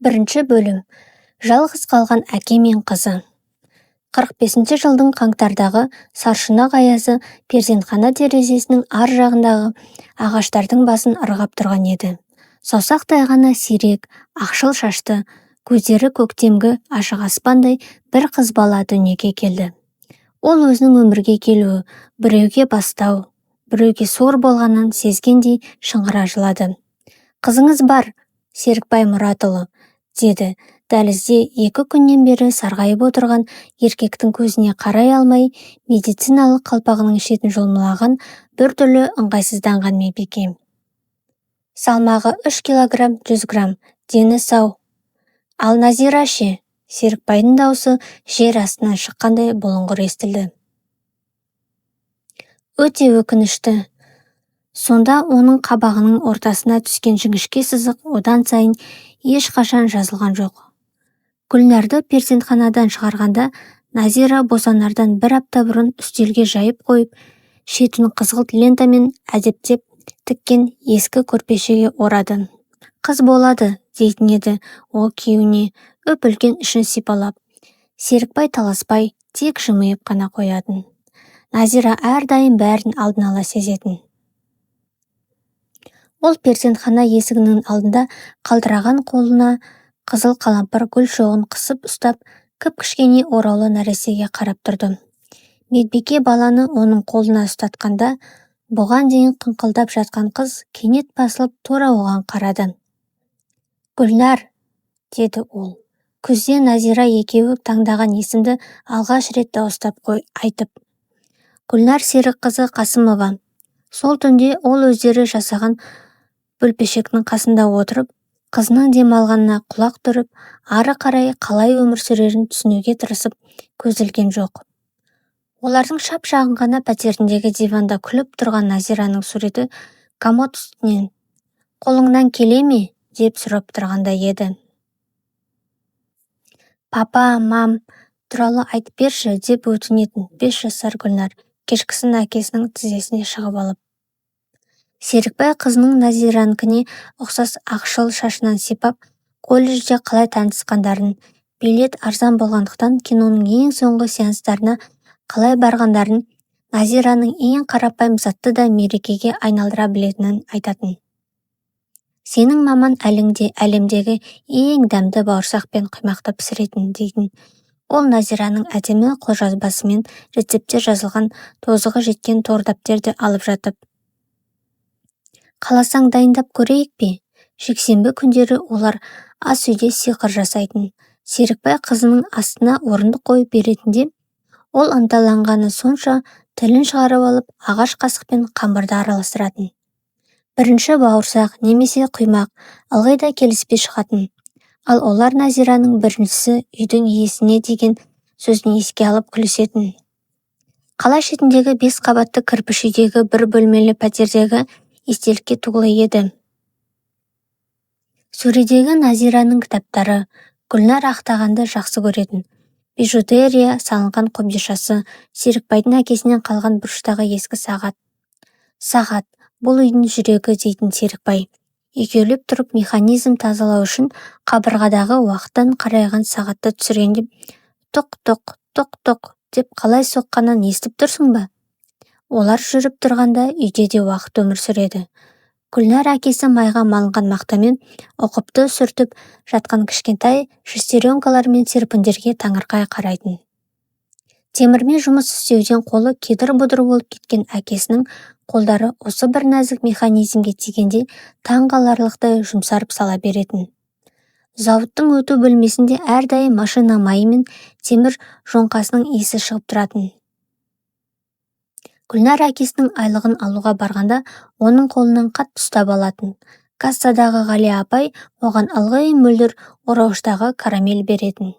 Бірінші бөлім. Жалғыз қалған әке мен қызы. 45-ші жылдың қаңтардағы саршұнақ аязы перзентхана терезесінің ар жағындағы ағаштардың басын ырғап тұрған еді. Саусақтай ғана сирек, ақшыл шашты, көздері көктемгі ашық аспандай бір қыз бала дүниеге келді. Ол өзінің өмірге келуі, біреуге бастау, біреуге сор болғанын сезгендей шыңғыра жылады. «Қызыңыз бар, Серікбай Мұратұлы», деді. Дәлізде 2 күннен бері сарғайып отырған еркектің көзіне қарай алмай, медициналық қалпағының шетін жұлмалаған біртүрлі ыңғайсызданған Медбике. «Салмағы 3 килограмм 100 грамм, дені сау. Ал Назира ше?» Серікбайдың даусы жер астынан шыққандай бұлыңғыр естілді. Өте өкінішті. Сонда оның қабағының ортасына түскен жіңішке сызық одан сайын ешқашан жазылған жоқ. Гүлнарды перзентханадан шығарғанда Назира босанардан 1 апта бұрын үстелге жайып қойып, шетін қызғылт лентамен әдептеп тіккен ескі көрпешеге орады. «Қыз болады», дейтін еді ол күйеуіне, өп-үлкен ішін сипалап. Серікбай таласпай, тек жымиып қана қоятын. Назира әрдайым бәрін алдын ала сезетін. Ол перзентхана есігінің алдында қалтыраған қолына қызыл қалампыр гүл шоғын қысып ұстап, кіп-кішкене ораулы нәрестеге қарап тұрды. Медбике баланы оның қолына ұстатқанда, бұған дейін қыңқылдап жатқан қыз кенет басылып тура оған қарады. «Гүлнар», деді ол. Күзде Назира екеуі таңдаған есімді алғаш рет дауыстап айтып. Гүлнар Серікқызы Қасымова. Сол түнде ол өздері жасаған бөлпешектің қасында отырып, қызының демалғанына құлақ түріп, ары қарай қалай өмір сүрерін түсінуге тырысып көзілген жоқ. Олардың шап жағын ғана пәтеріндегі диванда күліп тұрған Назираның суреті комод үстінен «Қолыңнан келе ме?» деп сұрап тұрғанда еді. «Папа, мам, туралы айтып берші» деп өтінетін 5 жасар Гүлнар кешкісін әкесінің тізесіне шығып алып. Серікбай қызының Назиранікіне ұқсас ақшыл шашынан сипап, колледжде қалай танысқандарын, билет арзан болғандықтан киноның ең соңғы сеанстарына қалай барғандарын, Назираның ең қарапайым затты да мерекеге айналдыра білетінін айтатын. «Сенің маман әлемдегі ең дәмді бауырсақ пен құймақты пісіретін» дейтін. Ол Назираның әдемі қолжазбасымен рецептер жазылған тозығы жеткен тордаптерді алып жатып. «Қаласаң дайындап көрейік пе?» Жексенбі күндері олар ас үйде сиқыр жасайтын. Серікбай қызының астына орындық қойып беретінде, ол ынталанғаны сонша тілін шығарып алып, ағаш қасықпен қамырды араластыратын. Бірінші бауырсақ немесе құймақ ылғи да келіспей шығатын. Ал олар Назираның біріншісі үйдің иесіне деген сөзін еске алып күлісетін. Қала шетіндегі 5 қабатты кірпіш үйдегі 1 бөлмелі пәтердегі естелікке толы еді. Сөредегі Назираның кітаптары, Гүлнар ақтағанды жақсы көретін. Бижутерия салынған қобдишасы, Серікбайдың әкесінен қалған бұрыштағы ескі сағат. «Сағат, бұл үйдің жүрегі» дейтін Серікбай. Екеулеп тұрып механизм тазалау үшін қабырғадағы уақыттан қарайған сағатты түсіргенде «Тоқ-тоқ, тоқ-тоқ» деп қалай соққанын естіп тұрсың ба? Олар жүріп тұрғанда үйде де уақыт өмір сүреді. Гүлнар әкесі майға малынған мақтамен ұқыпты сүртіп жатқан кішкентай шестеренкалар мен серпіндерге таңырқай қарайтын. Темірмен жұмыс істеуден қолы кедір-бұдыр болып кеткен әкесінің қолдары осы бір нәзік механизмге тигенде таңғаларлықтай жұмсарып сала беретін. Зауыттың өту бөлмесінде әрдайым машина майы мен темір жоңқасының иісі шығып тұратын. Гүлнар әкесінің айлығын алуға барғанда оның қолынан қатты ұстап алатын. Кассадағы Ғалия апай оған ылғи мөлдір орауыштағы карамель беретін.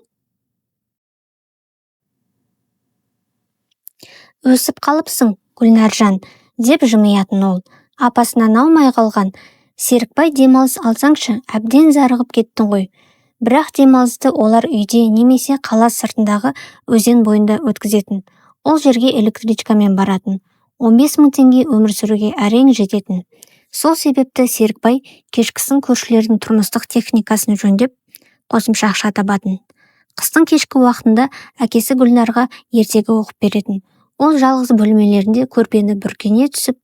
«Өсіп қалыпсың, Гүлнаржан», деп жымиятын ол. Апасынан аумай қалған. «Серікбай, демалыс алсаңшы, әбден зарығып кеттің ғой». Бірақ демалысты олар үйде немесе қала сыртындағы өзен бойында өткізетін. Ол жерге электричкамен баратын. 15 000 теңге өмір сүруге әрең жететін. Сол себепті Серікбай кешкісін көршілердің тұрмыстық техникасын жөндеп, қосымша ақша табатын. Қыстың кешкі уақытында әкесі Гүлнарға ертегі оқып беретін. Ол жалғыз бөлмелерінде көрпені бүркене түсіп,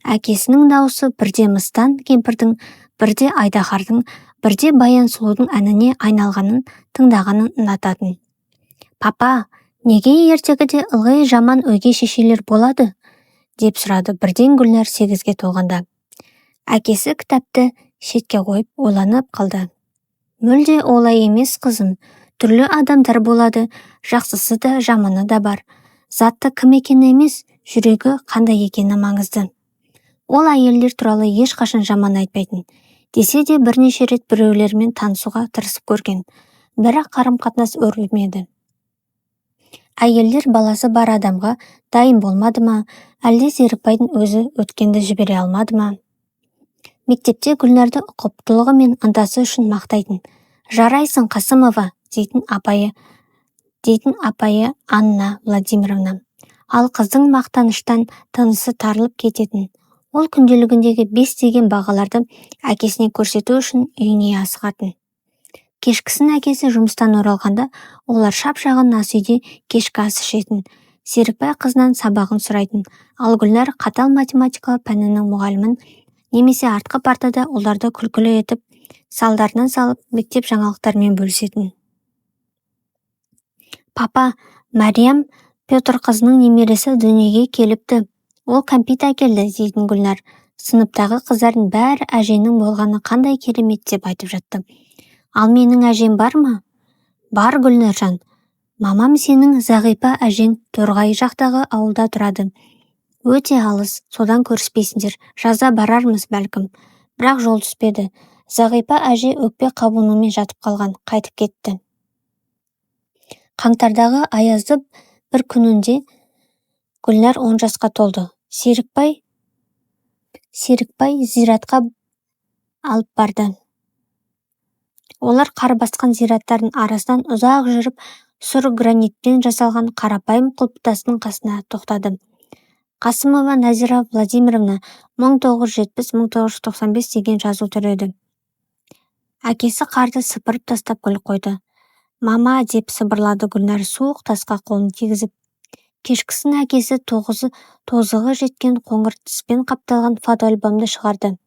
әкесінің дауысы бірде Мыстан кемпірдің, бірде Айдаһардың, бірде Баян сұлудың әніне айналғанын тыңдағанын ұнататын. «Папа, неге ертегіде ылғи жаман өгей шешелер болады?» деп сұрады бірден Гүлнар 8-ге толғанда. Әкесі кітапты шетке қойып ойланып қалды. «Мүлде олай емес, қызым. Түрлі адамдар болады, жақсысы да жаманы да бар. Затты кім екені емес, жүрегі қандай екені маңызды. Ол әйелдер туралы ешқашан жаман айтпайтын. Десе де бірнеше рет біреулермен танысуға тырысып көрген, бірақ қарым-қатынас өрбімеді. Әйелдер баласы бар адамға дайын болмады ма, әлде Серікбайдың өзі өткенді жібере алмады ма?» Мектепте Гүлнарды ұқыптылығы мен ынтасы үшін мақтайтын. «Жарайсың, Қасымова», дейтін апайы Анна Владимировна. Ал қыздың мақтаныштан тынысы тарылып кететін. Ол күнделігіндегі 5 деген бағаларды әкесіне көрсету үшін үйіне асығатын. Кешкісін әкесі жұмыстан оралғанда олар шап-шағын ас үйде кешкі ас ішетін. Серікбай қызынан сабағын сұрайтын, ал Гүлнар қатал математика пәнінің мұғалімін немесе артқы партада оларды күлкілі етіп, салдарынан салып мектеп жаңалықтармен бөлісетін. «Папа, Мәриям Петр қызының немересі дүниеге келіпті. Ол кәмпит әкелді», дейтін Гүлнар. Сыныптағы қыздардың бәрі әженің болғаны қандай керемет деп айтып жатты. «Ал менің әжем бар ма?» «Бар, Гүлнаржан. Мамам сенің Зағипа әжең Торғай жақтағы ауылда тұрады. Өте алыс, содан көріспейсіңдер. Жазда барармыз бәлкім. Бірақ жол түспеді. Зағипа әже өкпе қабынуымен жатып қалған, қайтып кетті». Қаңтардағы аязды бір күнінде Гүлнар 10 жасқа толды. Серікбай зиратқа алып барды. Олар қар басқан зираттардың арасынан ұзақ жүріп, сұр граниттен жасалған қарапайым құлпытастың қасына тоқтады. «Қасымова Назира Владимировна, 1970-1995 деген жазу тұр еді». Әкесі қарды сыпырып тастап күліп қойды. «Мама», деп сыбырлады Гүлнар суық тасқа қолын тигізіп. Кешкісін әкесі тозығы жеткен қоңыр тіспен қапталған фотоальбомды шығарды.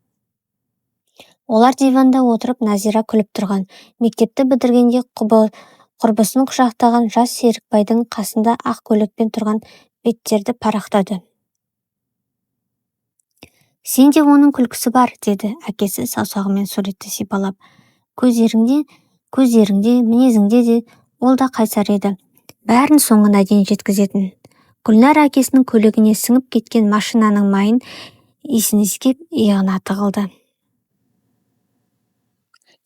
Олар диванда отырып Назира күліп тұрған. Мектепті бітіргенде құрбысын құшақтаған жас Серікбайдың қасында ақ көйлекпен тұрған беттерді парақтады. «Сенде оның күлкісі бар», деді әкесі саусағымен суретті сипалап. Көздеріңде, мінезіңде де ол да қайсар еді. Бәрін соңына дейін жеткізетін. Гүлнар әкесінің көйлегіне сіңіп кеткен машинаның майын иісін иіскеп иығына тығылды.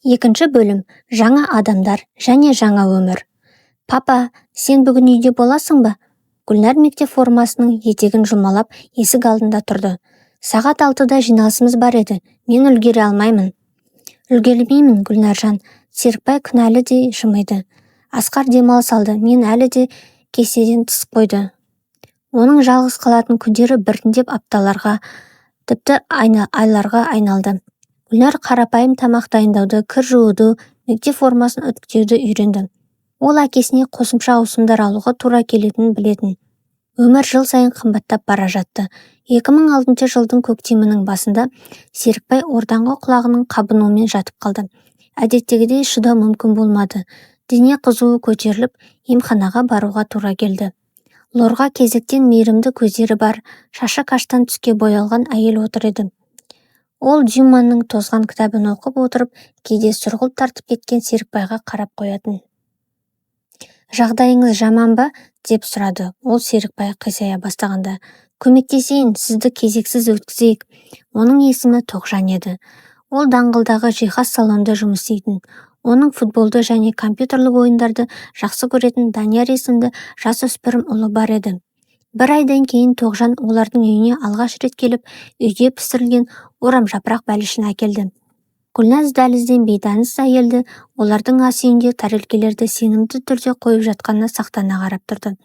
Екінші бөлім. Жаңа адамдар және жаңа өмір. «Папа, сен бүгін үйде боласың ба?» Гүлнар мектеп формасының етегін жұмалап есік алдында тұрды. «Сағат 6-да жиналысымыз бар еді. Мен үлгере алмаймын». «Үлгермеймін, Гүлнаржан». Серікбай күнәлі де жымиды. Асқар демалыс алды. Мен әлі де кеседен тыс қойды. Оның жалғыз қалатын күндері біртіндеп апталарға, тіпті айларға айналды. Гүлнар қарапайым тамақ дайындауды, кір жууды, мектеп формасын үтіктеуді үйренді. Ол әкесіне қосымша ауысымдар алуға тура келетінін білетін. Өмір жыл сайын қымбаттап бара жатты. 2006 жылдың көктемінің басында Серікбай орданғы құлағының қабынуымен жатып қалды. Әдеттегідей шыдау мүмкін болмады. Дене қызуы көтеріліп, емханаға баруға тура келді. Лорға кезектен мейірімді көздері бар, шашы каштан түске боялған әйел отыр еді. Ол Дюманың тозған кітабын оқып отырып, кейде сұрғылт тартып кеткен Серікбайға қарап қоятын. «Жағдайыңыз жаман ба?» деп сұрады. Ол Серікбай қисая бастағанда. «Көмектесейін, сізді кезексіз өткізейік». Оның есімі Тоғжан еді. Ол даңғылдағы жиһаз салонда жұмыс істейтін. Оның футболды және компьютерлік ойындарды жақсы көретін Данияр есімді жасөспірім ұлы бар еді. Бір айдан кейін Тоғжан олардың үйіне алғаш рет келіп, үйде пісірілген орамжапырақ бәлішін әкелді. Гүлназ дәлізден бейтаныс әйелді олардың ас үйінде тарелкелерді сенімді түрде қойып жатқанына сақтана қарап тұрды.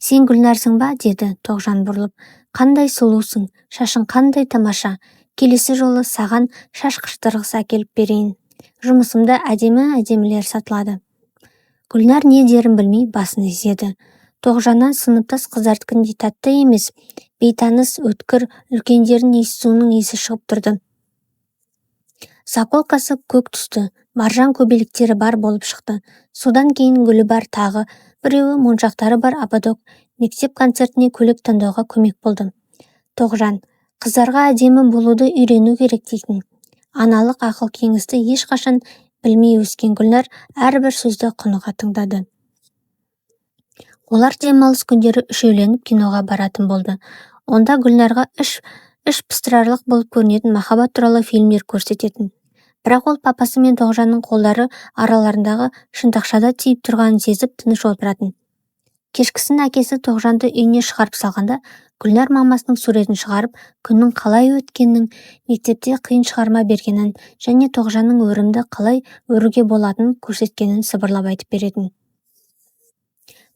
«Сен Гүлнарсың ба?» деді Тоғжан бұрылып. «Қандай сұлусың, шашың қандай тамаша. Келесі жолы саған шаш қыштырғысы әкеліп берейін». Жұмысымда әдемі-әдемілер сатылады. Гүлнар не дерін білмей басын изеді. Тоғжаннан сыныптас қыздардікіндей тәтті емес, бейтаныс, өткір, үлкендердің иіссуының иісі шығып тұрды. Заколкасы көк түсті, маржан көбелектері бар болып шықты. Содан кейін гүлі бар тағы, біреуі моншақтары бар ободок, мектеп концертіне көйлек таңдауға көмек болды. Тоғжан, қыздарға әдемі болуды үйрену керек дейтін. Аналық ақыл кеңісті ешқашан білмей өскен Гүлнар әрбір сөзді құныға тыңдады. Олар демалыс күндері үшеуленіп киноға баратын болды. Онда Гүлнарға іш пыстырарлық болып көрінетін махаббат туралы фильмдер көрсететін. Бірақ ол папасы мен Тоғжанның қолдары араларындағы шынтақшада тиіп тұрғанын сезіп тыныш отыратын. Кешкісін әкесі Тоғжанды үйіне шығарып салғанда, Гүлнар мамасының суретін шығарып, күннің қалай өткенін, мектепте қиын шығарма бергенін және Тоғжанның өрімді қалай өруге болатынын көрсеткенін сыбырлап айтып беретін.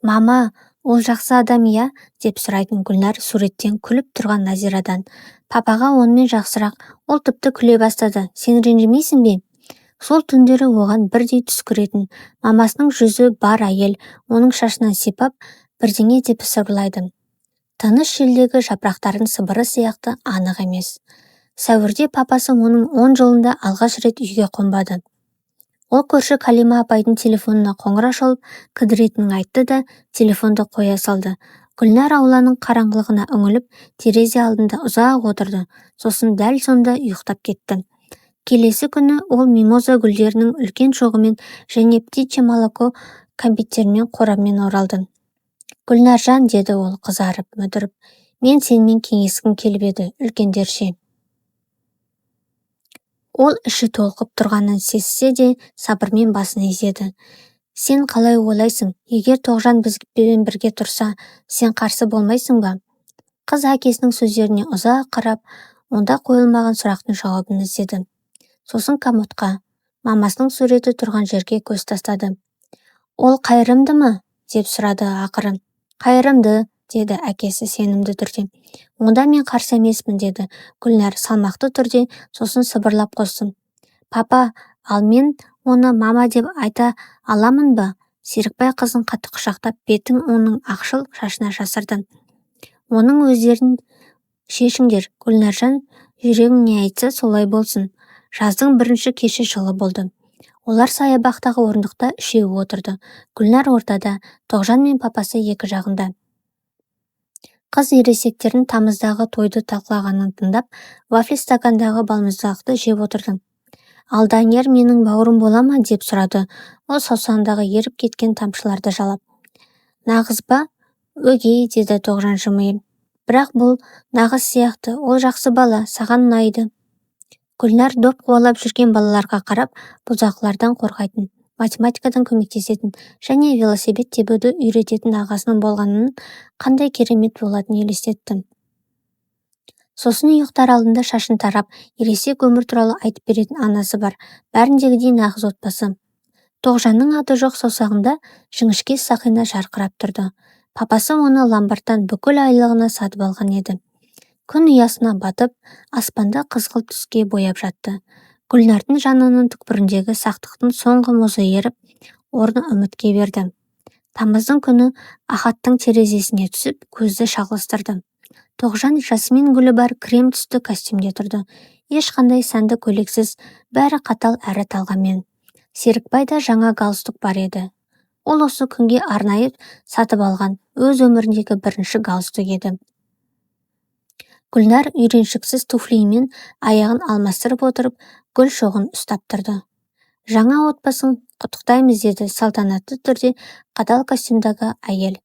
«Мама, ол жақсы адам иә?» деп сұрайтын Гүлнар суреттен күліп тұрған Назирадан. «Папаға онымен жақсырақ, ол тіпті күле бастады. Сен ренжімейсің бе?» Сол түндері оған бірдей түс көретін. Мамасының жүзі бар әйел, оның шашынан сипап, бірдеңе деп сыбырлайды. Тыныш желдегі жапырақтардың сыбыры сияқты анық емес. Сәуірде папасы оның 10 жылында алғаш рет үйге қонбады. Ол көрші Калима апайдың телефонына қоңырау шалып, кідіретінін айтты да телефонды қоя салды. Гүлнар ауланың қараңғылығына үңіліп, терезе алдында ұзақ отырды. Сосын дәл сонда ұйықтап кетті. Келесі күні ол мимоза гүлдерінің үлкен шоғымен және птичье молоко кәмпиттермен қорабымен оралды. «Гүлнаржан», деді ол қызарып, мүдіріп, «мен сенімен кеңескім келіп еді, үлкендерше». Ол іші толқып тұрғанын сезсе де сабырмен басын изеді. «Сен қалай ойлайсың? Егер Тоғжан бізбен бірге тұрса, сен қарсы болмайсың ба?» Қыз әкесінің сөздеріне ұзақ қарап, онда қойылмаған сұрақтың жауабын іздеді. Сосын комодқа, мамасының суреті тұрған жерге көз тастады. «Ол қайырымды ма?» деп сұрады ақыры. «Қайырымды», деді әкесі сенімді түрде. «Онда мен қарсы емеспін», деді Гүлнар салмақты түрде, сосын сыбырлап қосты. «Папа, ал мен оны мама деп айта аламын ба?» Серікбай қызын қатты құшақтап, бетін оның ақшыл шашына жасырды. «Оның өздерін шешіңдер, Гүлнаржан, жүрегің не айтса солай болсын». Жаздың бірінші кеші жылы болды. Олар саябақтағы орындықта үшеуі отырды. Гүлнар ортада, Тоғжан мен папасы екі жағында. Қыз ересектердің тамыздағы тойды талқылағанын тыңдап, вафель стакандағы балмұздақты жеп отырды. «Ал Данияр менің бауырым бола ма?» деп сұрады. Ол саусағындағы еріп кеткен тамшыларды жалап. «Нағыз ба?» «Өгей», деді Тоғжан жымиып. «Бірақ бұл нағыз сияқты, ол жақсы бала, саған ұнайды». Гүлнар доп қуалап жүрген балаларға қарап, бұзақылардан қорғайтын, математикадан көмектесетін және велосипед тебуді үйрететін ағасының болғанын қандай керемет болатынын елестетті. Сосын ұйықтар алдында шашын тарап, ересек өмір туралы айтып беретін анасы бар, бәріндегідей нағыз отбасы. Тоғжанның аты жоқ саусағында жіңішке сақина жарқырап тұрды. Папасы оны ломбардтан бүкіл айлығына сатып алған еді. Күн ұясына батып, аспанда қызғыл түске бояп жатты. Гүлнардың жанының түкпіріндегі сақтықтың соңғы мұзы еріп, орны үмітке берді. Тамыздың күні ахаттың терезесіне түсіп, көзді шағылыстырды. Тоғжан жасмин гүлі бар крем түсті костюмде тұрды. Ешқандай сәнді көйлексіз, бәрі қатал әрі талғаммен. Серікбайда жаңа галстук бар еді. Ол осы күнге арнайы сатып алған өз өміріндегі бірінші галстук еді. Гүлнар үйреншіксіз туфлиімен аяғын алмастырып отырып, гүл шоғын ұстап тұрды. «Жаңа отбасын құттықтаймыз», деді салтанатты түрде қатал костюмдағы әйел.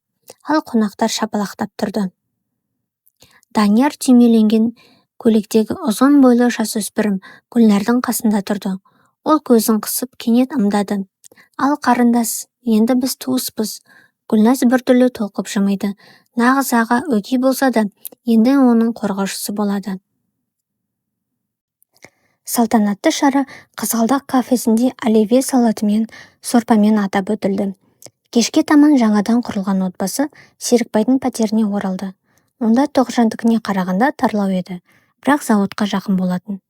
Ал қонақтар шапалақтап тұрды. Данияр түймеленген көйлектегі ұзын бойлы жасөспірім Гүлнардың қасында тұрды. Ол көзін қысып кенет ымдады. «Ал қарындас, енді біз туыспыз». Гүлназ біртүрлі толқып жымиды. Нағыз аға өгей болса да, енді оның қорғаушысы болады. Салтанатты шара Қызғалдақ кафесінде оливье салатымен, сорпамен атап өтілді. Кешке таман жаңадан құрылған отбасы Серікбайдың пәтеріне оралды. Онда Тоғжандікіне қарағанда тарлау еді, бірақ зауытқа жақын болатын.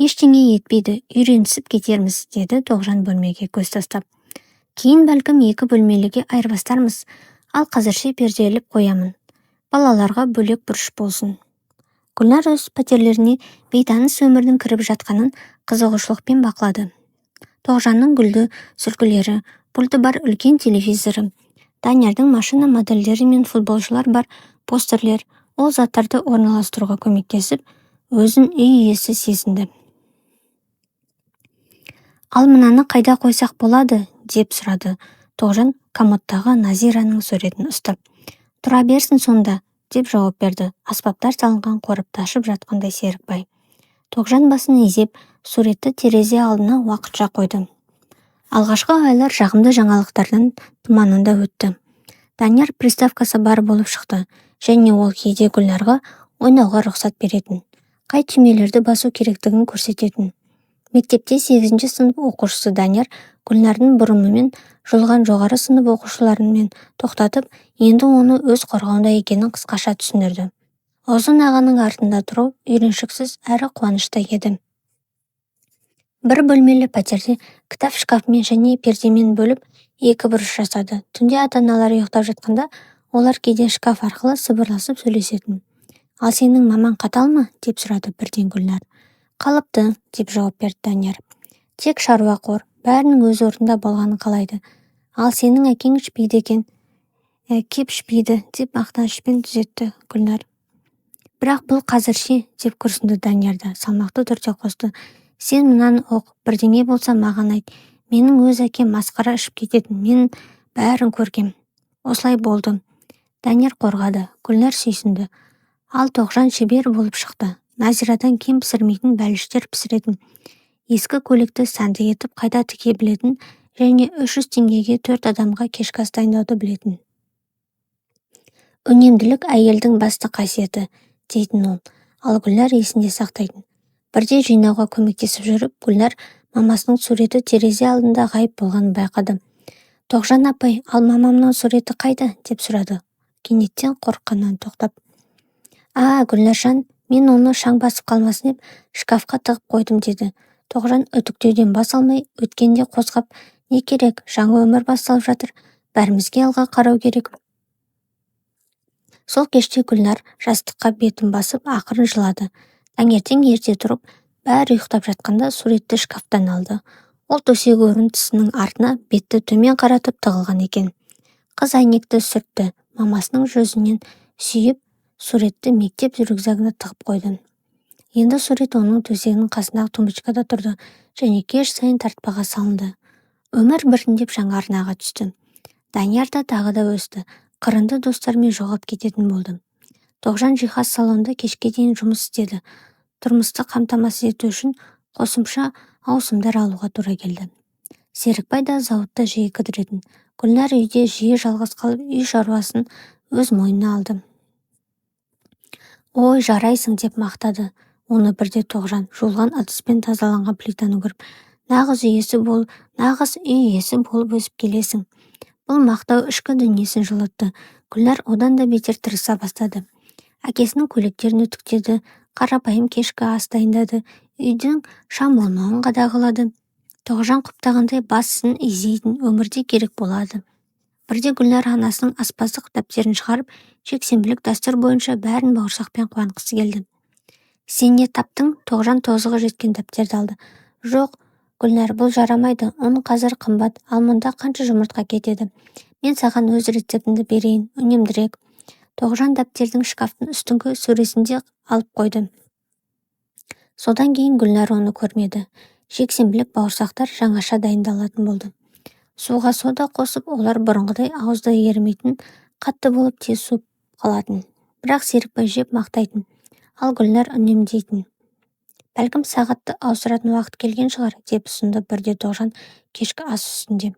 Ештеңе етпейді, үйренісіп кетерміз, деді Тоғжан бөлмеге көз тастап. Кейін бәлкім 2 бөлмеліге айырбастармыз, ал қазірше перделіп қоямын. Балаларға бөлек бұрыш болсын. Гүлнар өз пәтерлеріне бейтаныс өмірдің кіріп жатқанын қызығушылықпен бақылады. Тоғжанның гүлді сүлгілері, пульті бар үлкен телевизоры, Даниярдың машина модельдері мен футболшылар бар постерлер ол заттарды орналастыруға көмектесіп, өзін үй иесі сезінді. Ал мынаны қайда қойсақ болады, деп сұрады Тоғжан комодтағы Назираның суретін ұстап. Тұра берсін сонда, деп жауап берді аспаптар салынған қорапты ашып жатқандай Серікбай. Тоғжан басын изеп, суретті терезе алдына уақытша қойды. Алғашқы айлар жағымды жаңалықтардан тұманында өтті. Данияр приставкасы бар болып шықты, және ол кейде Гүлнарға ойнауға рұқсат беретін, қай түймелерді басу керектігін көрсететін. Мектепте 8-ші сынып оқушысы Данияр Гүлнардың бұрымымен жолған жоғары сынып оқушыларымен тоқтатып, енді оны өз қорғауында екенін қысқаша түсіндірді. Ұзын ағаның артында тұру үйреншіксіз әрі қуанышты еді. Бір бөлмелі пәтерде кітап шкафымен және пердемен бөліп 2 бұрыш жасады. Түнде ата-аналары ұйықтап жатқанда олар кейде шкаф арқылы сыбырласып сөйлесетін. Ал сенің мамаң қатал ма, деп сұрады бірден Гүлнар. Қалыпты, деп жауап берді Данияр. Тек шаруақор, бәрінің өз орнында болғанын қалайды. Ал сенің әкең ішпейді екен. Кеп ішпейді, деп мақтанышпен түзетті Гүлнар. Бірақ бұл қазірше, деп күрсінді Данияр да салмақты түрде қосты. Сен мынаны оқ, бірдеңе болса маған айт. Менің өз әкем масқара ішіп кететін, мен бәрін көргем. Осылай болды. Данияр қорғады, Гүлнар сүйсінді. Ал Тоғжан шебер болып шықты. Назирадан кем пісірмейтін бәліштер пісіретін. Ескі көйлекті сәнді етіп қайта тіге білетін және 300 теңгеге 4 адамға кешкі ас дайындауды білетін. Үнемділік әйелдің басты қасиеті, дейтін ол, ал Гүлнар есінде сақтайтын. Бірде жинауға көмектесіп жүріп, Гүлнар мамасының суреті терезе алдында ғайып болғанын байқады. Тоғжан апай, ал мамамның суреті қайда, деп сұрады. Кенеттен қорыққаннан тоқтап. Гүлнаржан, мен оны шаң басып қалмасын деп шкафқа тығып қойдым, деді. Тоғжан үтіктеуден бас алмай, өткенде қозғап, не керек, жаңа өмір басталып жатыр, бәрімізге алға қарау керек. Сол кеште Гүлнар жастыққа бетін басып ақырын жылады. Таңертең ерте тұрып, бәрі ұйықтап жатқанда суретті шкафтан алды. Ол төсек орындысының артына бетті төмен қаратып тығылған екен. Қыз әйнекті сүртті, мамасының жүзінен сүйіп, суретті мектеп рюкзагына тығып қойды. Енді сурет оның төсегінің қасындағы тумбочкада тұрды және кеш сайын тартпаға салынды. Өмір біртіндеп жаңа арнаға түсті. Данияр да тағы да өсті, қырынды достармен жоғалып кететін болды. Тоғжан жиһаз салонында кешке дейін жұмыс істеді. Тұрмысты қамтамасыз ету үшін қосымша ауысымдар алуға тура келді. Серікбай да зауытта жиі кідіретін. Гүлнар үйде жиі жалғыз қалып, үй шаруасын өз мойнына алды. Ой, жарайсың, деп мақтады. Оны бірде Тоғжан жуылған ыдыспен тазаланған плитаны көріп, нағыз үй иесі болып өсіп келесің. Бұл мақтау ішкі дүниесін жылытты. Гүлнар одан да бетер тырыса бастады. Әкесінің көйлектерін үтіктеді, қарапайым кешкі ас дайындады, үйдің шам болмауын қадағалады. Тоғжан құптағандай басын изейтін өмірде керек болады. Бірде Гүлнар анасының аспаздық дәптерін шығарып, жексенбілік дәстүр бойынша бәрін бауырсақпен қуанғысы келді. Сен не таптың? Тоғжан тозығы жеткен дәптерді алды. Жоқ, Гүлнар, бұл жарамайды, оның қазір қымбат, ал мұнда қанша жұмыртқа кетеді. Мен саған өз рецептімді берейін, үнемдірек. Тоғжан дәптердің шкафтың үстіңгі сөресінде алып қойды. Содан кейін Гүлнар оны көрмеді. Жексенбілік бауырсақтар жаңаша дайындалатын болды. Суға сода қосып, олар бұрынғыдай ауызда ерімейтін, қатты болып тез суып қалатын. Бірақ Серікбай жеп мақтайтын, ал Гүлнар үнемдейтін. Бәлкім сағатты ауыстыратын уақыт келген шығар, деп ұсынды бірде Тоғжан кешкі ас үстінде.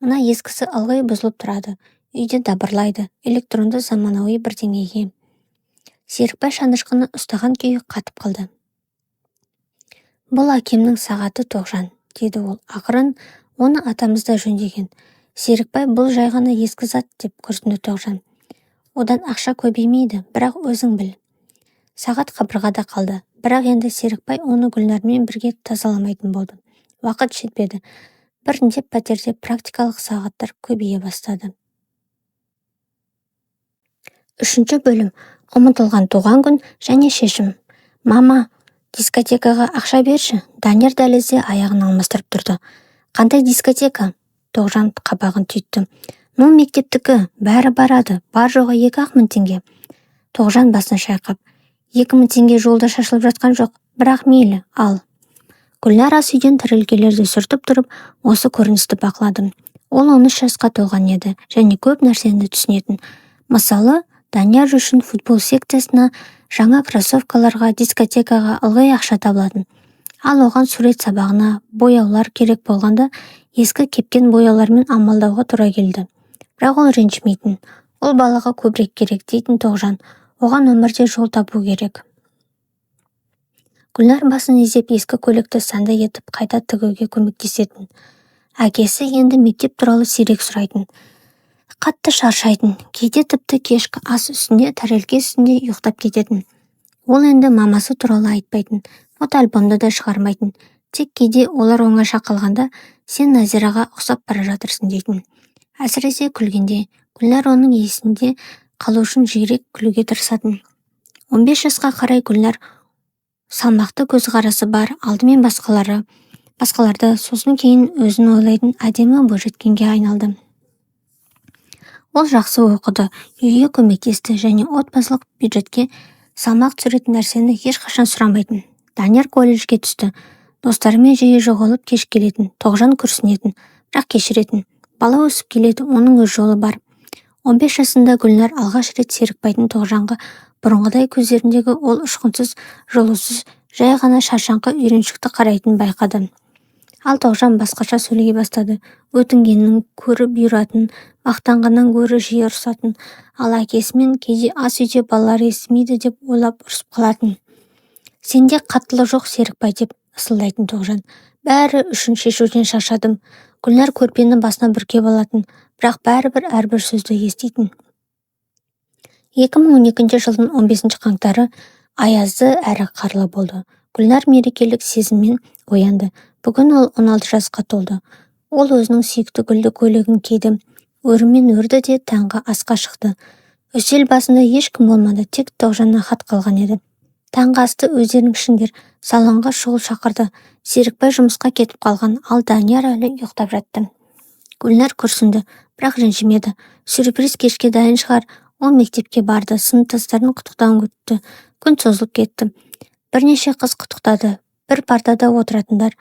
Мына ескісі ылғи бұзылып тұрады, үйде дабырлайды, электронды заманауи бірдеңеге. Серікбай шанышқыны ұстаған күйі қатып қалды. Бұл әкемнің сағаты, Тоғжан, деді ол ақырын, оны атамызда жөндеген. Серікбай, бұл жай ғана ескі зат, деп күрсінді Тоғжан. Одан ақша көбеймейді, бірақ өзің біл. Сағат қабырғада қалды. Бірақ енді Серікбай оны Гүлнармен бірге тазаламайтын болды. Уақыт жетпеді. Біріндеп пәтерде практикалық сағаттар көбейе бастады. 3 бөлім. Ұмытылған туған күн және шешім. Мама, дискотекаға ақша берші. Данияр дәлізде аяғын алмастырып тұрды. Қандай дискотека? Тоғжан қабағын түйтті. Ну, мектептікі, бәрі барады. Бар жоғы 2-ақ мың теңге. Тоғжан басын шайқап. 2 мың теңге жолда шашылып жатқан жоқ. Бірақ мейлі, ал. Гүлнар ас үйден тәрелкелерді сүртіп тұрып, осы көріністі бақылады. Ол 13 жасқа толған еді және көп нәрсені түсінетін. Мысалы, Данияр үшін футбол секциясына, жаңа кроссовкаларға, дискотекаға ылғи ақша табылатын. Ал оған сурет сабағына бояулар керек болғанда, ескі кепкен бояулармен амалдауға тура келді. Бірақ ол ренжімейтін. Ол балаға көбірек керек дейтін Тоғжан. Оған өмірде жол табу керек. Гүлнар басын изеп ескі көйлекті санды етіп қайта тігуге көмектесетін. Әкесі енді мектеп туралы сирек сұрайтын. Қатты шаршайтын. Кейде тіпті кешкі ас үстінде, тәрелке үстінде ұйықтап кететін. Ол енді мамасы туралы айтпайтын. Фотоальбомды да шығармайтын. Тек кейде олар оңаша қалғанда, сен Назираға ұқсап бара жатырсың дейтін. Әсіресе күлгенде, Гүлнар оның есінде қалу үшін жиірек күлуге тырысатын. 15 жасқа қарай Гүлнар салмақты көзқарасы бар, алдымен басқаларды, сосын кейін өзін ойлайтын әдемі бойжеткенге айналды. Ол жақсы оқыды, үйге көмектесті және отбасылық бюджетке салмақ түсіретін нәрсені ешқашан сұрамайтын. Данияр колледжге түсті. Достарымен жиі жоғалып кеш келетін. Тоғжан күрсінетін, бірақ кешіретін. Бала өсіп келеді, оның өз жолы бар. 15 жасында Гүлнар алғаш рет Серікбайдың Тоғжанға бұрынғыдай көздеріндегі ол ұшқынсыз, жылусыз, жай ғана шаршаңқы үйреншікті қарайтын байқады. Ал Тоғжан басқаша сөйлей бастады. Өтінгеннің көрі бұйыратын, мақтанғаннан гөрі жиі ұрсатын. Ал әкесімен кейде ас үйде балалар естімейді деп ойлап ұрсып қалатын. Сенде қаттылық жоқ, Серікбай, деп ысылдайтын Тоғжан. Бәрі үшін шешуден шаршадым. Гүлнар көрпені басына бүркеп алатын, бірақ бәрібір әрбір сөзді еститін. 2012 жылдың 15 қаңтары аязды әрі қарлы болды. Гүлнар мерекелік сезіммен оянды. Бүгін ол 16 жасқа толды. Ол өзінің сүйікті гүлді көйлегін киді. Өрімен өрді де таңғы асқа шықты. Үстел басында ешкім болмады, тек Тоғжаннан хат қалған еді. Таңғы асты өздерің ішіңдер, салонға шұғыл шақырды. Серікбай жұмысқа кетіп қалған, ал Данияр әлі ұйықтап жатты. Гүлнар күрсінді, бірақ ренжімеді. Сюрприз кешке дайын шығар. Ол мектепке барды, сыныптастарын құттықтауын күтті. Күн созылып кетті. Бірнеше қыз құттықтады. Бір партада отыратындар.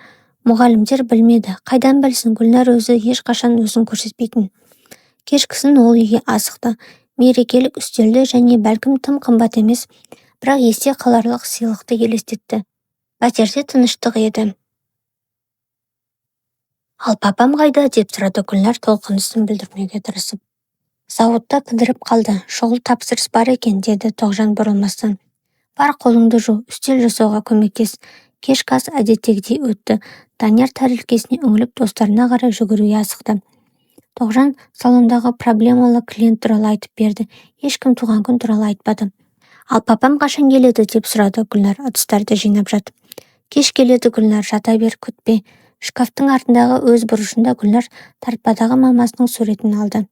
Мұғалімдер білмеді. Қайдан білсін, Гүлнар өзі ешқашан өзін көрсетпейтін. Кешкісін ол үйге асықты. Мерекелік үстелді және бәлкім тым қымбат емес, бірақ есте қаларлық сыйлықты елестетті. Пәтерде тыныштық еді. Ал папам қайда, деп сұрады Гүлнар толқынысын білдірмеуге тырысып. Зауытта кідіріп қалды. Шұғыл тапсырыс бар екен, деді Тоғжан бұрылмастан. Бар қолыңды жу, үстел жасауға көмектес. Кешкі ас әдеттегідей өтті. Данияр тәрелкесіне үңіліп достарына қарай жүгіруге асықты. Тоғжан салондағы проблемалы клиент туралы айтып берді. Ешкім туған күн туралы айтпады. Ал папам қашан келеді, деп сұрады Гүлнар ыдыстарды жинап жатып. Кеш келеді, Гүлнар, жата бер, күтпе. Шкафтың артындағы өз бұрышында Гүлнар тартпадағы мамасының суретін алды.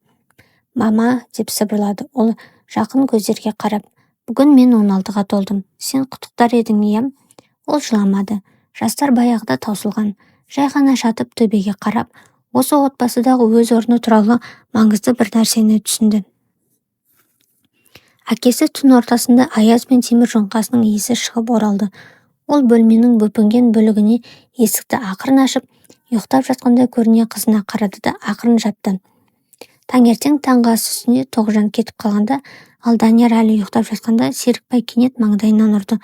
Мама, деп сыбырлады ол жақын көздерге қарап. Бүгін мен 16-ға толдым. Сен құттықтар едің, ием? Ол жыламады. Жастар баяғыда таусылған. Жай ғана жатып төбеге қарап, осы отбасыдағы өз орны туралы маңызды бір нәрсені түсінді. Әкесі түн ортасында аяз бен темір жоңқасының иісі шығып оралды. Ол бөлменің бөпінген бөлігіне есікті ақырын ашып, ұйықтап жатқандай көріне қызына қарады да ақырын жатты. Таңертең таңғы ас үстінде Тоғжан кетіп қалғанда, ал Данияр әлі ұйықтап жатқанда, Серікбай кенет маңдайынан ұрды.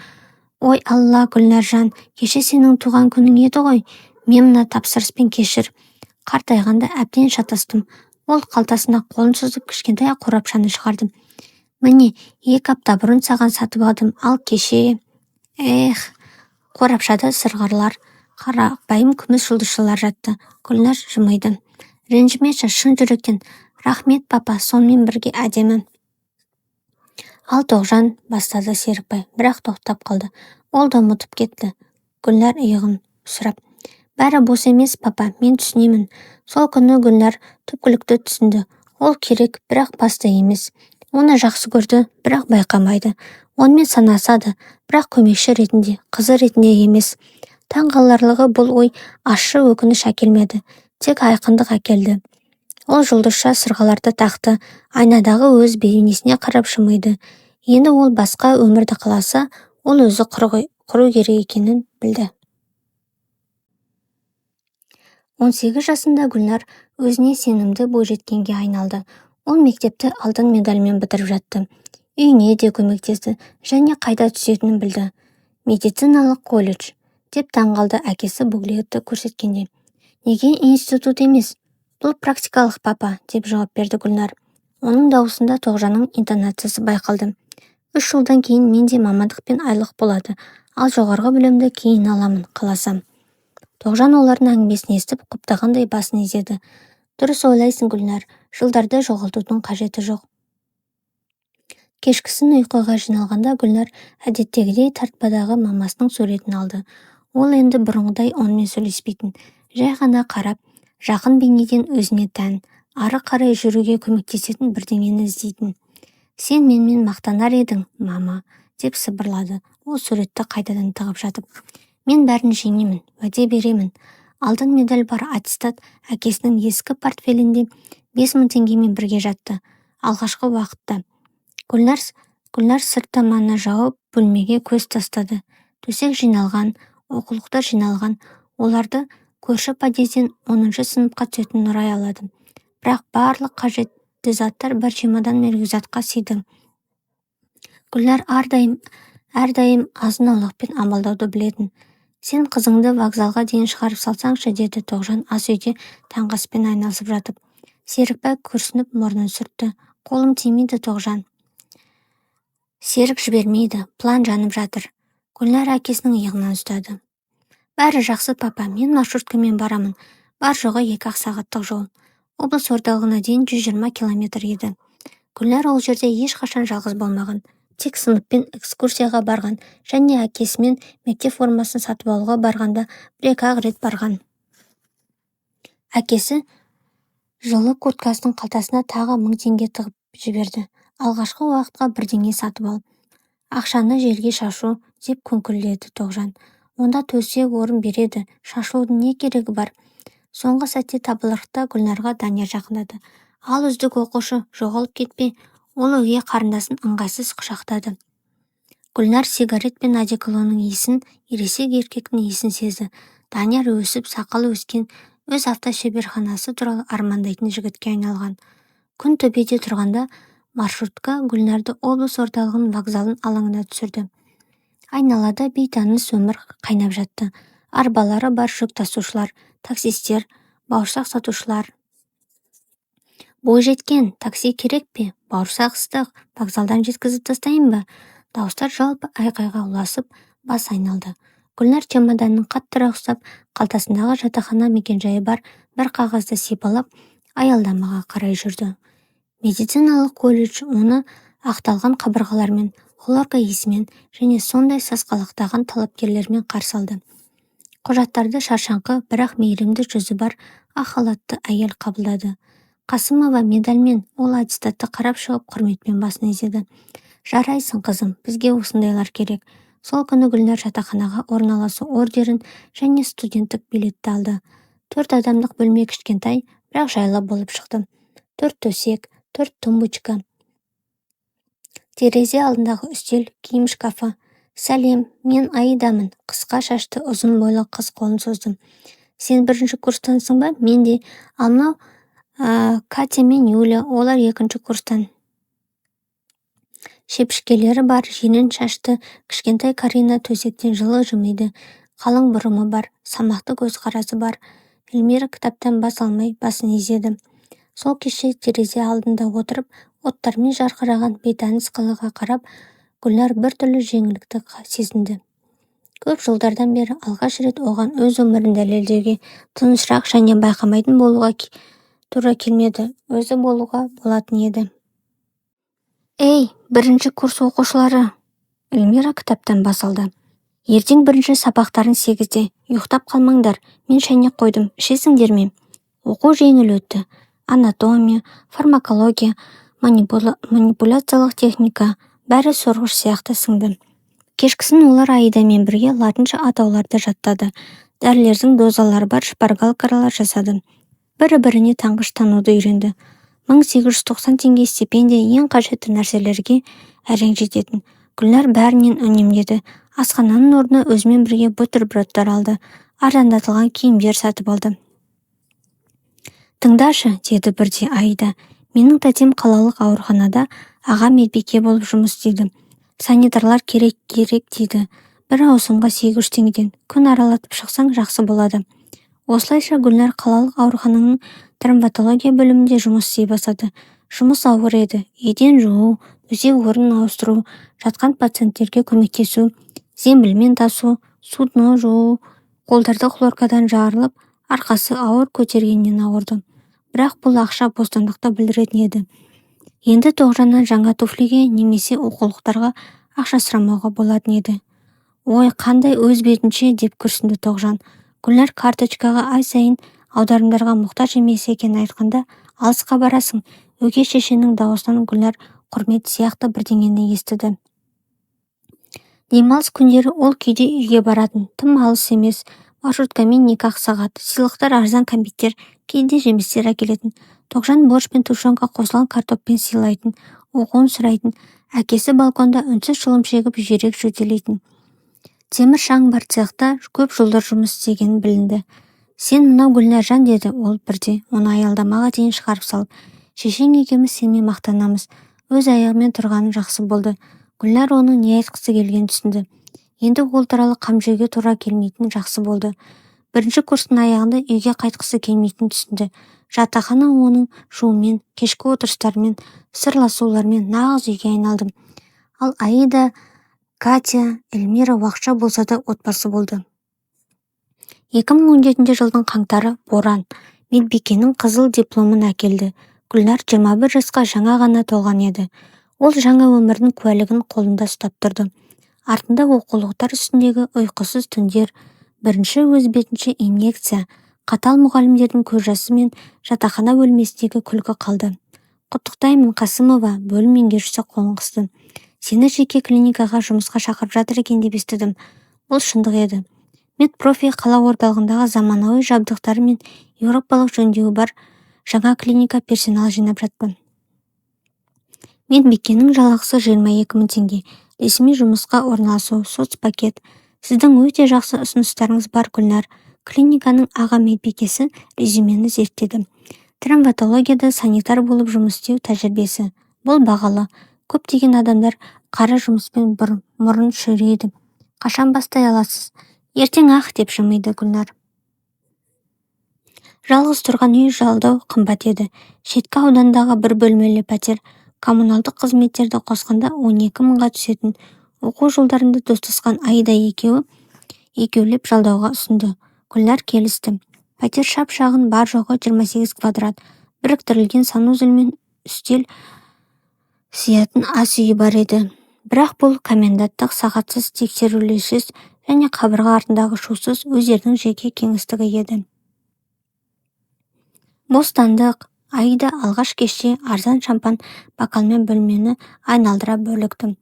Ой алла, Гүлнаржан, кеше сенің туған күнің еді ғой. Мен мына тапсырыспен кешір. Қартайғанда әбден шатастым. Ол қалтасына қолын созып кішкентай қорапшаны шығарды. Міне, 2 апта бұрын саған сатып алдым, ал кеше... Қорапшада сырғалар, қарапайым күміс жұлдызшалар жатты. Гүлнар жымиды. Ренжімеші, шын жүректен. Рахмет, папа, сонымен бірге әдемі. Ал Тоғжан, бастады Серікбай, бірақ тоқтап қалды. Ол да ұмытып кетті. Гүлнар иығын сұрап. Бәрі бос емес, папа, мен түсінемін. Сол күні Гүлнар түпкілікті түсінді. Ол керек, бірақ басты емес. Оны жақсы көрді, бірақ байқамайды. Онымен санасады, бірақ көмекші ретінде, қызы ретінде емес. Таңғаларлығы бұл ой ащы өкініш әкелмеді, тек айқындық әкелді. Ол жұлдызша сырғаларды тақты, айнадағы өз бейнесіне қарап жымиды. Енді ол басқа өмірді қаласа, ол өзі құру керек екенін білді. 18 жасында Гүлнар өзіне сенімді бойжеткенге айналды. Ол мектепті алтын медальмен бітіріп жатты. Үйіне де көмектесті және қайда түсетінін білді. Медициналық колледж деп таңғалды әкесі буклетті көрсеткенде. Неге институт емес? Бұл практикалық, папа, деп жауап берді Гүлнар. Оның дауысында Тоғжанның интонациясы байқалды. 3 жылдан кейін менде мамандықпен айлық болады, ал жоғарғы білімді кейін аламын, қаласам. Тоғжан олардың әңгімесін естіп құптағандай басын изеді. Дұрыс ойлайсың, Гүлнар, жылдарды жоғалтудың қажеті жоқ. Кешкісін ұйқыға жиналғанда Гүлнар әдеттегідей тартпадағы мамасының суретін алды. Ол енді бұрынғыдай онымен сөйлеспейтін, жай ғана қарап, жақын бейнеден өзіне тән, ары қарай жүруге көмектесетін бірдеңені іздейтін. Сен менімен мақтанар едің, мама, деп сыбырлады. Ол суретті қайтадан тығып жатып. Мен бәрін жеңемін, уәде беремін. Алтын медаль бар аттестат әкесінің ескі портфелінде 5000 теңгемен бірге жатты. Алғашқы уақытта. Гүлнар сырттаманы жауып, бөлмеге көз тастады. Төсек жиналған, оқулықтар жиналған. Оларды көрші подъезден 10 сыныпқа түсетін Нұрай алады. Бірақ барлық қажетті заттар бір чемодан мен рюкзакқа сыйды. Гүлнар әрдайым азын-аулақпен амалдауды білетін. Сен қызыңды вокзалға дейін шығарып салсаңшы, деді Тоғжан ас үйде таңғы аспен айналысып жатып. Серікбай күрсініп мұрнын сүртті. Қолым тимейді, Тоғжан. Серік жібермейді, план жанып жатыр. Гүлнар әкесінің иығынан ұстады. Бәрі жақсы, папа, мен маршруткамен барамын. Бар жоғы 2 сағаттық жол. Облыс орталығына дейін 120 километр еді. Гүлнар ол жерде ешқашан жалғыз болмаған. Тек сыныппен экскурсияға барған және әкесімен мектеп формасын сатып алуға барғанда 1-2 рет барған. Әкесі жылы курткасының қалтасына тағы 1000 теңге тығып жіберді. Алғашқы уақытқа бірдеңе сатып ал. Ақшаны желге шашу, деп күңкілдеді Тоғжан. Онда төсек орын береді, шашудың не керегі бар? Соңғы сәтте табалдырықта Гүлнарға Данияр жақындады. Ал үздік оқушы, жоғалып кетпе. Ол өгей қарындасын ыңғайсыз құшақтады. Гүлнар сигарет пен одеколонның иісін, ересек еркектің иісін сезді. Данияр өсіп, сақалы өскен, өз автошеберханасы туралы армандайтын жігітке айналған. Күн төбеде тұрғанда маршрутка Гүлнарды облыс орталығының вокзалын алаңына түсірді. Айналада бейтаныс өмір қайнап жатты. Арбалары бар жүк тасушылар, таксистер, бауырсақ сатушылар. Бойжеткен, такси керек пе? Бауырсақ ыстық, вокзалдан жеткізіп тастайын ба? Дауыстар жалпы айқайға ұласып, бас айналды. Гүлнар чемоданның қаттырақ ұстап, қалтасындағы жатақхана мекенжайы бар бір қағазды сипалап, аялдамаға қарай жүрді. Медициналық колледж оны ақталған қабырғалармен, хлорка иісімен және сондай сасқалақтаған талапкерлермен қарсы алды. Құжаттарды шаршаңқы, бірақ мейірімді жүзі бар ақ халатты әйел қабылдады. Қасымова медальмен, ол аттестатты қарап шығып құрметпен басын изеді. Жарайсың, қызым, бізге осындайлар керек. Сол күні Гүлнар жатақханаға орналасу ордерін және студенттік билетті алды. 4 адамдық бөлме кішкентай, бірақ жайлы болып шықты. 4 төсек, 4 тумбочка. Терезе алдындағы үстел, киім шкафы. Сәлем, мен Аидамын. Қысқа шашты, ұзын бойлы қыз қолын созды. Сен 1-ші курстансың ба? Мен де. Ал мынау Катя мен Юля, олар 2-ші курстан. Шепішкелері бар, жеңіл шашты, кішкентай Карина төсектен жылы жымиды. Қалың бұрымы бар, самақты көзқарасы бар. Эльмира кітаптан бас алмай басын изеді. Сол кеше терезе алдында отырып, оттармен жарқыраған бейтаныс қалаға қарап, Гүлнар біртүрлі жеңілдікті сезінді. Көп жылдардан бері алғаш рет оған өз өмірін дәлелдеуге тынышырақ және байқамайтын болуға тура келмеді, өзі болуға болатын еді. Эй, 1-ші курс оқушылары! Эльмира кітаптан бас алды. Ертең бірінші сабақтарын 8-де. Ұйықтап қалмаңдар. Мен шайнек қойдым. Ішесіңдер ме? Оқу жеңіл өтті. Анатомия, фармакология, манипуляциялық техника, бәрі сорғыш сияқты сіңді. Кешкісін олар Аидамен бірге латынша атауларды жаттады. Дәрілердің дозалары бар шпаргалкалар жасады. Бірі-біріне таңғыш тануды үйренді. 1890 теңге стипендия ең қажетті нәрселерге әрең жететін. Гүлнар бәрінен үнемдеді. Асхананың орнына өзімен бірге бутербродтар алды. Арзандатылған киімдер сатып алды. Тыңдашы, деді бірде Аида. Менің тәтем қалалық ауруханада аға медбике болып жұмыс істейді. Санитарлар керек дейді. Бір ауысымға 800 теңгеден. Күн аралатып шықсаң жақсы болады. Осылайша Гүлнар қалалық аурухананың травматология бөлімінде жұмыс істей бастады. Жұмыс ауыр еді. Еден жуу, төсек орын ауыстыру, жатқан пациенттерге көмектесу, зембілмен тасу, судно жуу, қолдарды хлоркадан жарылып, арқасы ауыр көтергеннен ауырды. Бірақ бұл ақша бостандықты білдіретін еді. Енді Тоғжаннан жаңа туфлиге немесе оқулықтарға ақша сұрамауға болатын еді. Ой, қандай өз бетінше, деп күрсінді Тоғжан. Гүлнар карточкаға ай сайын аударымдарға мұқтаж емес екенін айтқанда, алысқа барасың. Өгей шешенің дауысынан Гүлнар құрмет сияқты бірдеңені естіді. Демалыс күндері ол кейде үйге баратын, тым алыс емес, маршруткамен 2 сағат, сыйлықтар арзан кәмпиттер, кейде жемістер әкелетін. Тоғжан борщ пен тушенка қосылған картоппен сыйлайтын, оқуын сұрайтын, әкесі балконда үнсіз шылым шегіп жиірек жөтелейтін. Темір шаң бар цехта көп жылдар жұмыс істегені білінді. Сен мынау Гүлнаржан, деді ол бірде, оны аялдамаға дейін шығарып салып. Шешең екеуміз сенімен мақтанамыз. Өз аяғымен тұрғаны жақсы болды. Гүлнар оның не айтқысы келгенін түсінді. Енді ол туралы қам жеуге тура келмейтін жақсы болды. Бірінші курстың аяғында үйге қайтқысы келмейтін түсінді. Жатақхана оның шуымен, кешкі отырыстарымен, сырласуларымен нағыз үйге айналды. Ал Аида, Катя, Эльмира уақытша болса да отбасы болды. 2017 жылдың қаңтары боран. Медбикенің қызыл дипломын әкелді. Гүлнар 21 жасқа жаңа ғана толған еді. Ол жаңа өмірдің куәлігін қолында ұстап тұрды. Артында оқулықтар үстіндегі ұйқысыз түндер, бірінші өз бетінше инъекция, қатал мұғалімдердің көз жасы мен жатақхана бөлмесіндегі күлкі қалды. Құттықтаймын, Қасымова, бөлім меңгерушісі қолын қысты. Сені жеке клиникаға жұмысқа шақырып жатыр екен деп естідім. Бұл шындық еді. Медпрофи қала орталығындағы заманауи жабдықтары мен еуропалық жөндеуі бар жаңа клиника персонал жинап жатты. Медбикенің жалақысы 22 000 теңге. Ресми жұмысқа орналасу, соцпакет. Сіздің өте жақсы ұсыныстарыңыз бар, Гүлнар. Клиниканың аға медбикесі резюмені зерттеді. Травматологияда санитар болып жұмыс істеу тәжірибесі. Бұл бағалы. Көптеген адамдар қара жұмыспен мұрын шүрейді. Қашан бастай аласыз? Ертең деп жымиды Гүлнар. Жалғыз тұрған үй жалдау қымбат еді. Шеткі аудандағы бір бөлмелі пәтер коммуналдық қызметтерді қосқанда 12 000-ға түсетін. Оқу жылдарында достасқан Аида екеулеп жалдауға ұсынды. Гүлнар келісті. Пәтер шап-шағын, бар жоғы 28 квадрат. Біріктірілген санузел мен үстел сиятын ас үйі бар еді. Бірақ бұл коменданттық сағатсыз, тексерулерсіз және қабырға артындағы шусыз өздерінің жеке кеңістігі еді. Бостандық. Аида алғаш кеште арзан шампан бокалмен бөлмені айналдыра бөлікті.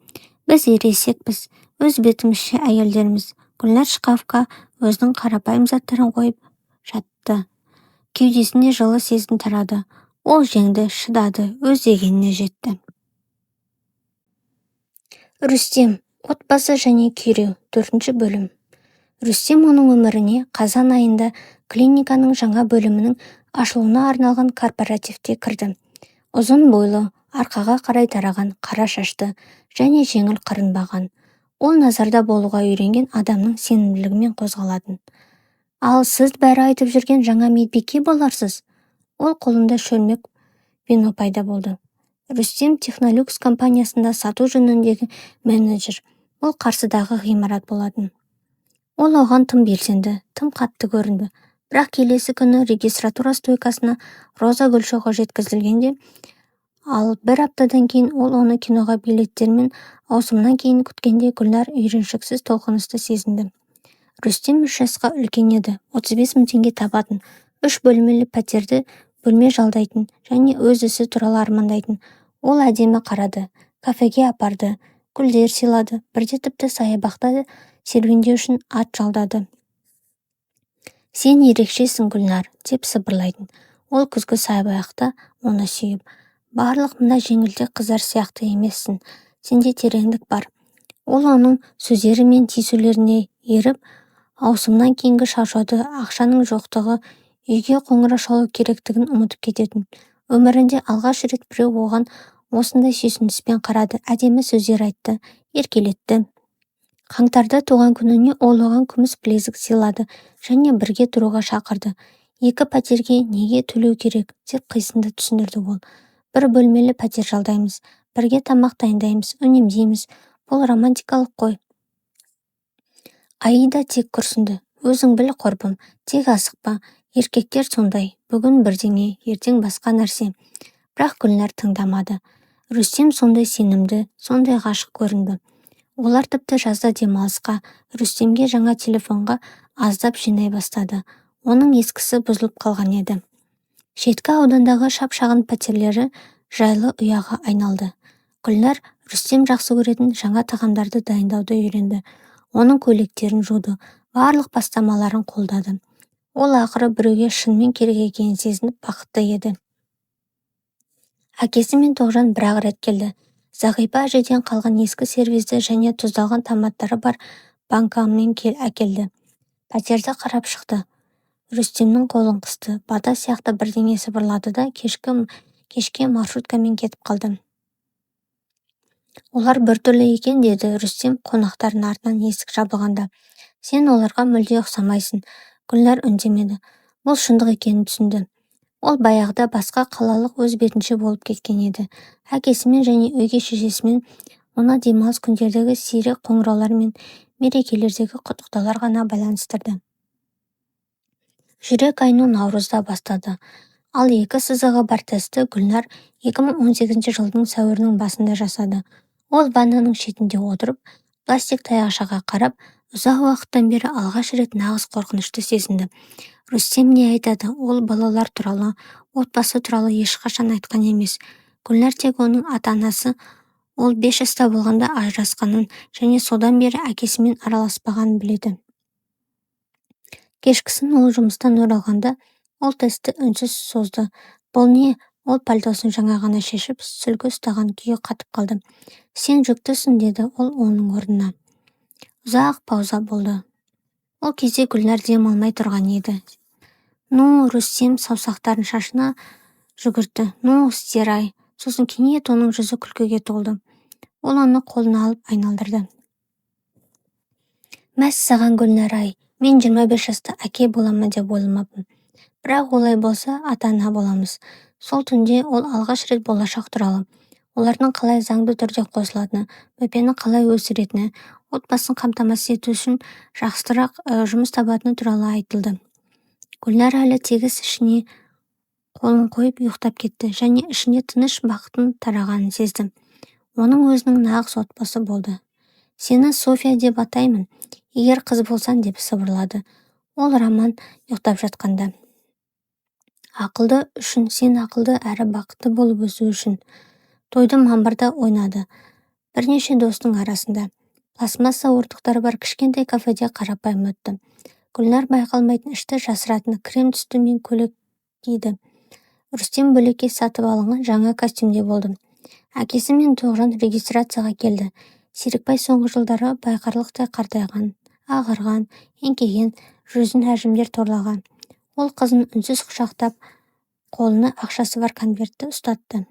Біз ересекпіз, өз бетімізше әйелдеріміз. Гүлнар шкафқа өзінің қарапайым заттарын қойып жатты. Кеудесінде жылы сезім тарады. Ол жеңді, шыдады, өз дегеніне жетті. Рүстем, отбасы және күйреу, 4 бөлім. Рүстем оның өміріне қазан айында клиниканың жаңа бөлімінің ашылуына арналған корпоративте кірді. Ұзын бойлы, арқаға қарай тараған, қара шашты және жеңіл қырынбаған. Ол назарда болуға үйренген адамның сенімділігімен қозғалатын. Ал сіз бәрі айтып жүрген жаңа медбике боларсыз. Ол қолында шөлмек вино пайда болды. Рүстем Технолюкс компаниясында сату жөніндегі менеджер. Ол қарсыдағы ғимарат болатын. Ол оған тым белсенді, тым қатты көрінді. Бірақ келесі күні регистратура стойкасына Роза Гүлшоғы жеткізілгенде, Ал бір аптадан кейін ол оны киноға билеттермен ауысымнан кейін күткенде Гүлнар үйреншіксіз толқынысты сезінді. Рүстем 3 жасқа үлкен еді, 35 мың теңге табатын, 3 бөлмелі пәтерді бөлме жалдайтын және өз ісі туралы армандайтын. Ол әдемі қарады, кафеге апарды, гүлдер сыйлады, бірде тіпті саябақта серуендеу үшін ат жалдады. «Сен ерекшесің, Гүлнар», деп сыбырлайтын. Ол күзгі саябақта оны сүйіп, «Барлық мына жеңілтек қыздар сияқты емессің, сенде тереңдік бар». Ол оның сөздері мен тиісулеріне еріп, ауысымнан кейінгі шаршауды, ақшаның жоқтығы, үйге қоңырау шалу керектігін ұмытып кететін. Өмірінде алғаш рет біреу оған осындай сүйсініспен қарады, әдемі сөздер айтты, еркелетті. Қаңтарда туған күніне ол оған күміс білезік сыйлады және бірге тұруға шақырды. 2 пәтерге неге төлеу керек деп қисынды түсіндірді ол. 1 бөлмелі пәтер жалдаймыз, бірге тамақ дайындаймыз, үнемдейміз. Бұл романтикалық қой. Аида тек күрсінді. Өзің біл, құрбым, тек асықпа. Еркектер сондай, бүгін бірдеңе, ертең басқа нәрсе. Бірақ Гүлнар тыңдамады. Рүстем сондай сенімді, сондай ғашық көрінді. Олар тіпті жазда демалысқа, Рүстемге жаңа телефонға аздап жинай бастады. Оның ескісі бұзылып қалған еді. Шеткі аудандағы шап-шағын пәтерлері жайлы ұяға айналды. Гүлнар Рүстем жақсы көретін жаңа тағамдарды дайындауды үйренді. Оның көйлектерін жуды, барлық бастамаларын қолдады. Ол ақыры біреуге шынымен керек екенін сезініп бақытты еді. Әкесі мен Тоғжан бір-ақ рет келді. Зағипа әжеден қалған ескі сервизді және тұздалған томаттары бар банкамен әкелді. Пәтерді қарап шықты. Рүстемнің қолын қысты. Бата сияқты бірдеңе сыбырлады да кешке маршруткамен кетіп қалды. Олар біртүрлі екен, деді Рүстем қонақтардың артынан есік жабылғанда. Сен оларға мүлде ұқсамайсың. Гүлнар үндемеді. Бұл шындық екенін түсінді. Ол баяғыда басқа қалалық өз бетінше болып кеткен еді. Әкесімен және өгей шешесімен оны демалыс күндердегі сирек қоңыраулар мен мерекелердегі құттықтаулар ғана байланыстырды. Жүрек айну наурызда бастады. Ал 2 сызығы бар тесті Гүлнар 2018 жылдың сәуірінің басында жасады. Ол ваннаның шетінде отырып, пластик таяқшаға қарап, ұзақ уақыттан бері алғаш рет нағыз қорқынышты сезінді. Рүстем не айтады? Ол балалар туралы, отбасы туралы ешқашан айтқан емес. Гүлнар тек оның ата-анасы ол 5 жаста болғанда ажырасқанын және содан бері әкесімен араласпағанын біледі. Кешкісін ол жұмыстан оралғанда ол тесті үнсіз созды. Бұл не? Ол пальтосын жаңа ғана шешіп, сүлгі ұстаған күйі қатып қалды. Сен жүктісің, деді ол оның орнына. Ұзақ пауза болды. Ол кезде Гүлнар дем алмай тұрған еді. Рүстем саусақтарын шашына жүгіртті. Істер-ай. Сосын кенет оның жүзі күлкіге толды. Ол оны қолына алып айналдырды. Мәс саған, Гүлнар-ай, мен 25 жаста әке боламын деп ойламаппын. Бірақ олай болса, ата-ана боламыз. Сол түнде ол алғаш рет болашақ туралы, олардың қалай заңды түрде қосылатыны, бөпені қалай өсіретіні, отбасын қамтамасыз ету үшін жақсырақ жұмыс табатыны туралы айтылды. Гүлнар әлі тегіс ішіне қолын қойып ұйықтап кетті және ішіне тыныш бақыттың тарағанын сезді. Оның өзінің нағыз отбасы болды. Сені София деп атаймын, егер қыз болсан, деп сыбырлады. Ол Роман ұйықтап жатқанда. Ақылды үшін, сен ақылды әрі бақытты болып өсу үшін. Тойды мамырда ойнады. Бірнеше достың арасында. Пластмасса орындықтары бар кішкентай кафеде қарапайым өтті. Гүлнар байқалмайтын ішті жасыратын крем түсті мен көйлек киді. Рүстем бөлекке сатып алынған жаңа костюмде болды. Әкесі мен Тоғжан регистрацияға келді. Серікбай соңғы жылдары байқарлықтай қартайған, ағарған, еңкейген, жүзін әжімдер торлаған. Ол қызын үнсіз құшақтап, қолына ақшасы бар конвертті ұстатты.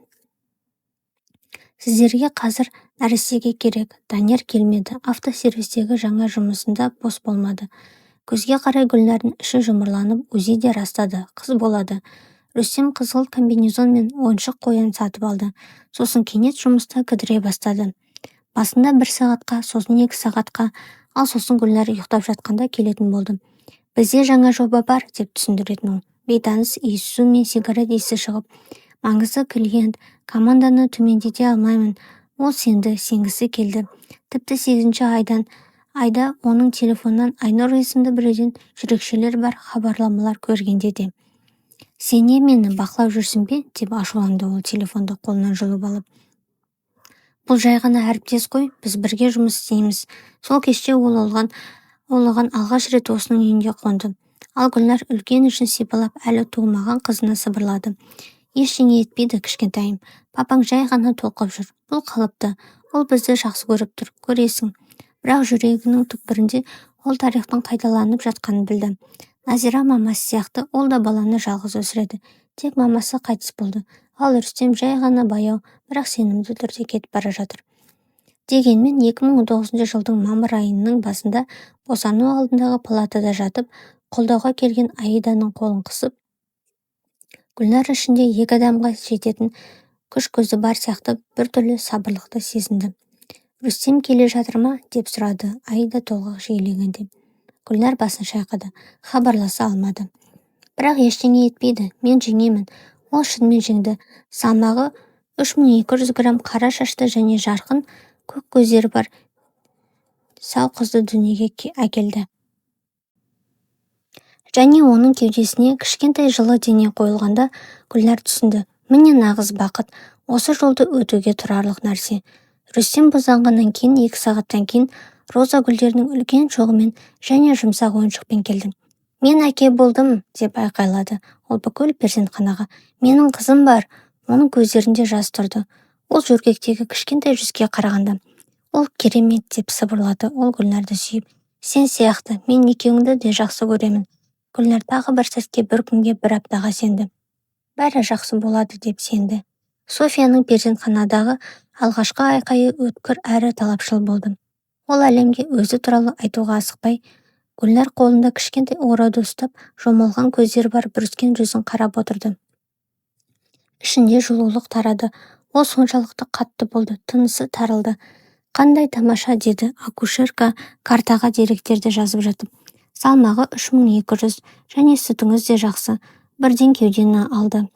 Сіздерге қазір нәрестеге керек. Данияр келмеді. Автосервистегі жаңа жұмысында бос болмады. Көзге қарай Гүлнардың іші жұмырланып, УЗИ де растады. Қыз болады. Рүстем қызғылт комбинезон мен ойыншық қоян сатып алды. Сосын кенет жұмыста кідіре бастады. Басында 1 сағатқа, сосын 2 сағатқа, ал сосын Гүлнар ұйықтап жатқанда келетін болды. Бізде жаңа жоба бар, деп түсіндіретін ол. Бейтаныс иіссу мен сигарет иісі шығып, Маңызды клиент, команданы төмендете алмаймын. Ол сенгісі келді. Тіпті 8-ші айда оның телефоннан Айнұр есімді біреуден жүрекшелер бар хабарламалар көргенде де. Сен не мені бақылап жүрсің бе? Деп ашуланды ол телефонды қолынан жұлып алып. Бұл жай ғана әріптес қой, біз бірге жұмыс істейміз. Сол кеште ол оған алғаш рет осының үйінде қонды. Ал Гүлнар үлкен ішін сипалап әлі туылмаған қызына сыбырлады. Ештеңе етпейді, кішкентайым. Папаң жай ғана толқып жүр. Бұл қалыпты. Ол бізді жақсы көріп тұр, көресің. Бірақ жүрегінің түкпірінде ол тарихтың қайталанып жатқанын білді. Назира мамасы сияқты ол да баланы жалғыз өсіреді. Тек мамасы қайтыс болды. Ал Рүстем жай ғана баяу, бірақ сенімді түрде кетіп бара жатыр. Дегенмен 2019 жылдың мамыр айының басында босану алдындағы палатада жатып, қолдауға келген Аиданың қолын қысып, Гүлнар ішінде екі адамға жететін күш көзі бар сияқты біртүрлі сабырлықты сезінді. Рүстем келе жатыр ма? Деп сұрады Аида толғақ жиілегенде. Гүлнар басын шайқады. Хабарласа алмады. Бірақ ештеңе етпейді, мен жеңемін. Ол шынымен жеңді. Салмағы 3200 грамм қара шашты және жарқын көк көздері бар сау қызды дүниеге әкелді. Және оның кеудесіне кішкентай жылы дене қойылғанда Гүлнар түсінді. Міне нағыз бақыт, осы жолды өтуге тұрарлық нәрсе. Рүстем босанғаннан кейін 2 сағаттан кейін роза гүлдерінің үлкен шоғымен және жұмсақ ойыншықпен келді. Мен әке болдым, деп айқайлады. Ол бүкіл перзентханаға. Менің қызым бар. Оның көздерінде жас тұрды. Ол жөргектегі кішкентай жүзге қарағанда. Ол керемет, деп сыбырлады ол Гүлнарды сүйіп. Сен сияқты, мен екеуіңді де жақсы көремін. Гүлнар тағы бір сәтке, бір күнге, бір аптаға сенді. Бәрі жақсы болады деп сенді. Софияның перзентханадағы алғашқы айқайы өткір әрі талапшыл болды. Ол әлемге өзі туралы айтуға асықпай, Гүлнар қолында кішкентай орауды ұстап, жомалған көздері бар бүріскен жүзін қарап отырды. Ішінде жылулық тарады. Ол соншалықты қатты болды, тынысы тарылды. Қандай тамаша, деді акушерка картаға деректерді жазып жатып. Салмағы 3200 және сүтіңіз де жақсы. Бірден кеудені алды.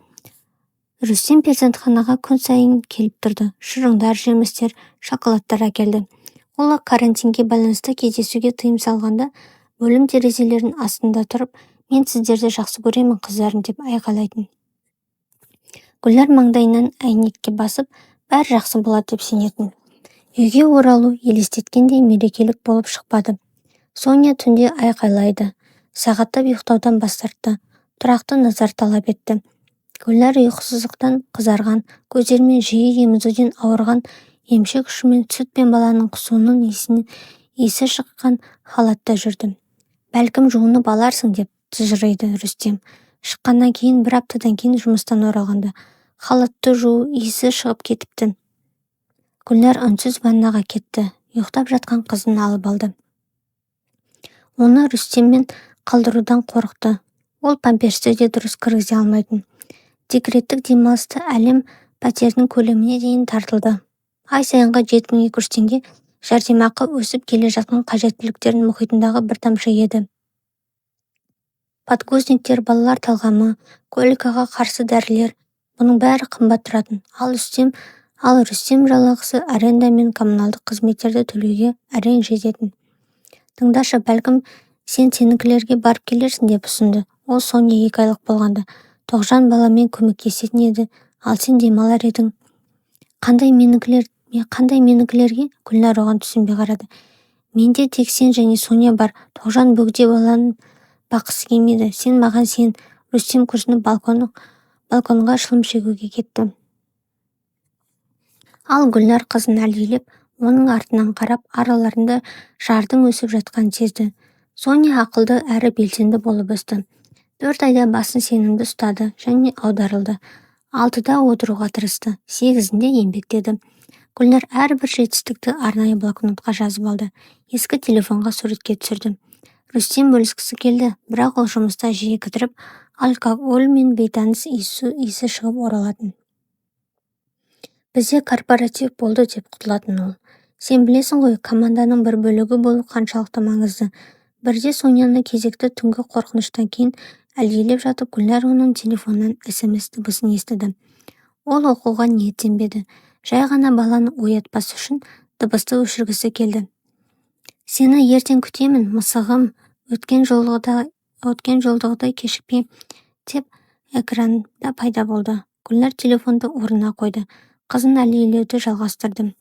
Рүстем перзентханаға күн сайын келіп тұрды. Шырыңдар, жемістер, шоколадтар әкелді. Ол карантинге байланысты кездесуге тыйым салғанда, бөлім терезелерінің астында тұрып, мен сіздерді жақсы көремін, қыздарым, деп айқайлайтын. Гүлнар маңдайынан әйнекке басып, бәрі жақсы болады деп сенетін. Үйге оралу елестеткендей мерекелік болып шықпады. Соня түнде айқайлайды. Сағаттап ұйықтаудан бас тартты. Тұрақты назар талап етті. Гүлнар ұйқысыздықтан қызарған, көздерімен жиі емізуден ауырған, емшек ұшымен сүт пен баланың құсуының иісі шыққан халатта жүрді. Бәлкім жуынып аларсың, деп тыжырайды Рүстем. Шыққаннан кейін, бір аптадан кейін жұмыстан оралғанда, халатты жуу иісі шығып кетіпті. Гүлнар үнсіз ваннаға кетті. Ұйықтап жатқан қызын алып алды. Оны Рүстеммен қалдырудан қорықты. Ол памперсті де дұрыс кіргізе алмайтын. Декреттік демалысты әлем пәтерінің көлеміне дейін тартылды. Ай сайынғы 7200 теңге жәрдемақы өсіп келе жатқан қажеттіліктердің мұхитындағы бір тамшы еді. Подгузніктер, балалар талғамы, коликаға қарсы дәрілер, бұның бәрі қымбат тұратын. Ал Рүстем жалақысы аренда мен коммуналдық қызметтерді төлеуге әрең жететін. Тыңдашы, бәлкім сенікілерге барып келерсің, деп ұсынды. Ол Соня 2 айлық болғанда. Тоғжан баламен көмектесетін еді, ал сен демалар едің. Қандай менікілерге? Гүлнар оған түсінбей қарады. Менде тек сен және Соня бар. Тоғжан бөгде баланы бақысы келмейді. Сен маған сен. Рүстем күрсініп балконға шылым шегуге кетті. Ал Гүлнар қызын әлдилеп, оның артынан қарап, араларында жардың өсіп жатқанын сезді. Соня ақылды әрі белсенді болып өсті. 4 айда басын сенімді ұстады және аударылды. 6-да отыруға тырысты, 8-інде еңбектеді. Гүлнар әрбір жетістікті арнайы блокнотқа жазып алды. Ескі телефонға суретке түсірді. Рүстем бөліскісі келді, бірақ ол жұмыста жиі кідіріп, алкоголь мен бейтаныс иісі шығып оралатын. Бізде корпоратив болды, деп құтылатын ол. Сен білесің ғой, команданың бір бөлігі болу қаншалықты маңызды. Бірде Соняны кезекті түнгі қорқыныштан кейін әлдилеп жатып, Гүлнар оның телефонынан SMS дыбысын естіді. Ол оқуға ниеттенбеді. Жай ғана баланы оятпас үшін дыбысты өшіргісі келді. Сені ертең күтемін, мысығым, өткен жолдағыдай кешікпе деп экранда пайда болды. Гүлнар телефонды орнына қойды. Қызын әлейлеуді жалғастырды.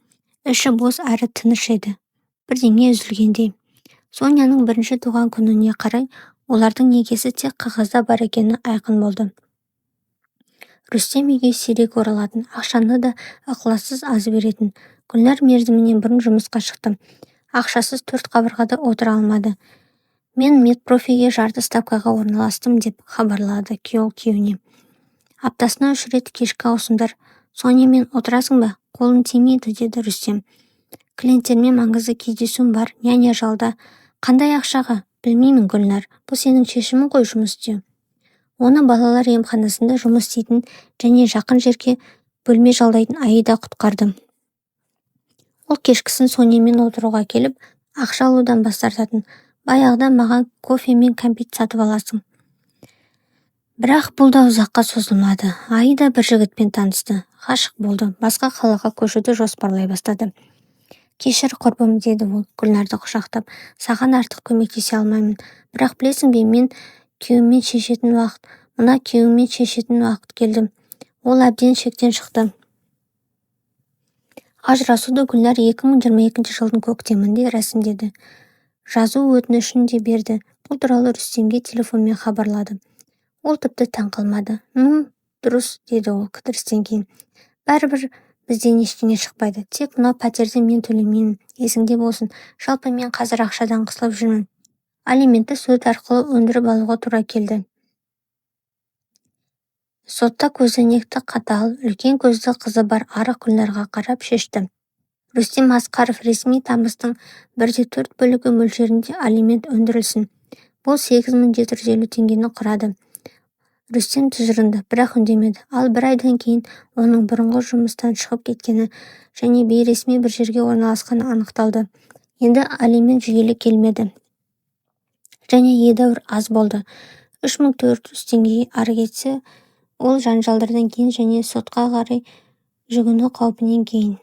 Іші бос әрі тыныш еді. Бірдеңе үзілгендей. Соняның бірінші туған күніне қарай олардың некесі тек қағазда бар екені айқын болды. Рүстем үйге сирек оралатын, ақшаны да ықылассыз аз беретін. Гүлнар мерзімінен бұрын жұмысқа шықты. Ақшасыз төрт қабырғада отыра алмады. Мен медпрофиге жарты ставкаға орналастым деп хабарлады күйеуіне. Аптасына 3 рет кешкі ауысымдар. Сонямен отырасың ба? Қолын тимейді, деді Рүстем. Клиенттермен маңызды кездесуім бар, няня жалда. Қандай ақшаға? Білмеймін, Гүлнар. Бұл сенің шешімің ғой, жұмыс істеу. Оны балалар емханасында жұмыс істейтін және жақын жерге бөлме жалдайтын Аида құтқарды. Ол кешкісін Сонямен отыруға келіп, ақша алудан бас тартатын. Баяғыда маған кофе мен кәмпит сатып аласың. Бірақ бұл да ұзаққа созылмады. Аида бір жігітпен танысты. Ғашық болды. Басқа қалаға көшуді жоспарлай бастады. Кешір құрбым, деді ол Гүлнарды құшақтап. Саған артық көмектесе алмаймын. Бірақ білесің бе, мына күйеуімен шешетін уақыт келді. Ол әбден шектен шықты. Ажырасуды Гүлнар 2022 жылдың көктемінде рәсімдеді. Жазу өтінішін де берді. Бұл туралы Рүстемге телефонмен хабарлады. Ол тіпті таң қалмады. Дұрыс, деді ол кідірістен кейін. Бәрібір бізден ештеңе шықпайды. Тек мынау пәтерді мен төлемеймін. Есіңде болсын. Жалпы мен қазір ақшадан қысылып жүрмін. Алиментті сот арқылы өндіріп алуға тура келді. Сотта көзәйнекті қатал, үлкен көзді қызы бар арық Гүлнарға қарап шешті. Рүстем Асқаров ресми табыстың 1/4 бөлігі мөлшерінде алимент өндірілсін. Бұл 8750 теңгені құрады. Рүстем тұжырынды, бірақ үндемеді. Ал бір айдан кейін оның бұрынғы жұмыстан шығып кеткені және бейресми бір жерге орналасқаны анықталды. Енді алимент жүйелі келмеді. Және едәуір аз болды. 3400 теңгеге ары кетсе, ол жанжалдардан кейін және сотқа қарай жүгіну қаупінен кейін.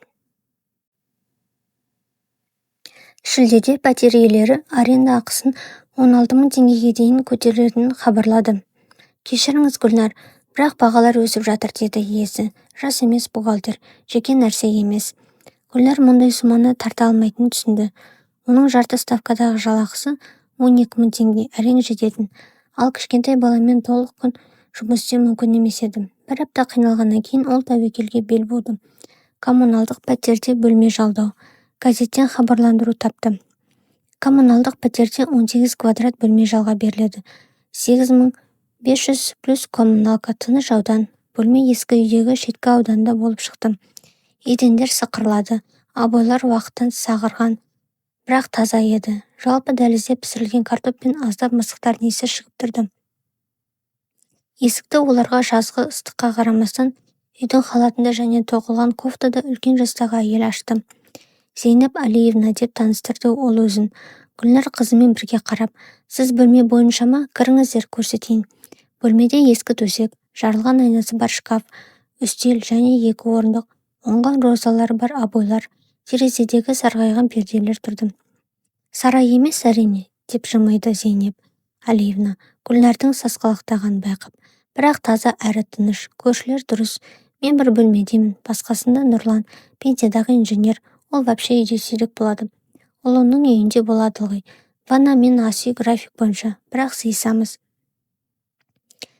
Шілдеде пәтер иелері аренда ақысын 16.000 теңгеге дейін көтерілетінін хабарлады. Кешіріңіз, Гүлнар, бірақ бағалар өсіп жатыр, деді иесі. Жас емес бухгалтер, жеке нәрсе емес. Гүлнар мұндай суманы тарта алмайтынын түсінді. Оның жарты ставкадағы жалақысы 12.000 теңге, әрең жететін. Ал кішкентай баламен толық күн жұмыс істеу мүмкін емес еді. Бір апта қиналғаннан кейін ол тәуекелге бел буды. Коммуналдық пәтерде бөлме жалдау. Газеттен хабарландыру тапты. Коммуналдық пәтерде 18 квадрат бөлме жалға беріледі. 8500 плюс коммуналка, тыныш аудан. Бөлме ескі үйдегі шеткі ауданда болып шықты. Едендер сықырлады. Обойлар уақыттан сағырған, бірақ таза еді. Жалпы дәлізде пісірілген картоп пен аздап мысықтар иісі шығып тұрды. Есікті оларға жазғы ыстыққа қарамастан үйдің халатында және тоқылған кофтада үлкен жастағы әйел ашты. Зейнеп Алиевна деп таныстырды ол өзін. Гүлнар қызымен бірге қарап, сіз бөлме бойынша ма? Кіріңіздер, көрсетейін. Бөлмеде ескі төсек, жарылған айнасы бар шкаф, үстел және 2 орындық, оңған розалары бар обойлар, терезедегі сарғайған перделер тұрды. Сарай емес әрине, деп жымиды Зейнеп Алиевна, Гүлнардың сасқалақтағанын байқап. Бірақ таза әрі тыныш, көршілер дұрыс. Мен бір бөлмедемін, басқасында Нұрлан, пенсиядағы инженер, ол вообще үйде сирек болады. Ол оның үйінде болады ғой. Ванна мен ас үй график бойынша, бірақ сыйысамыз.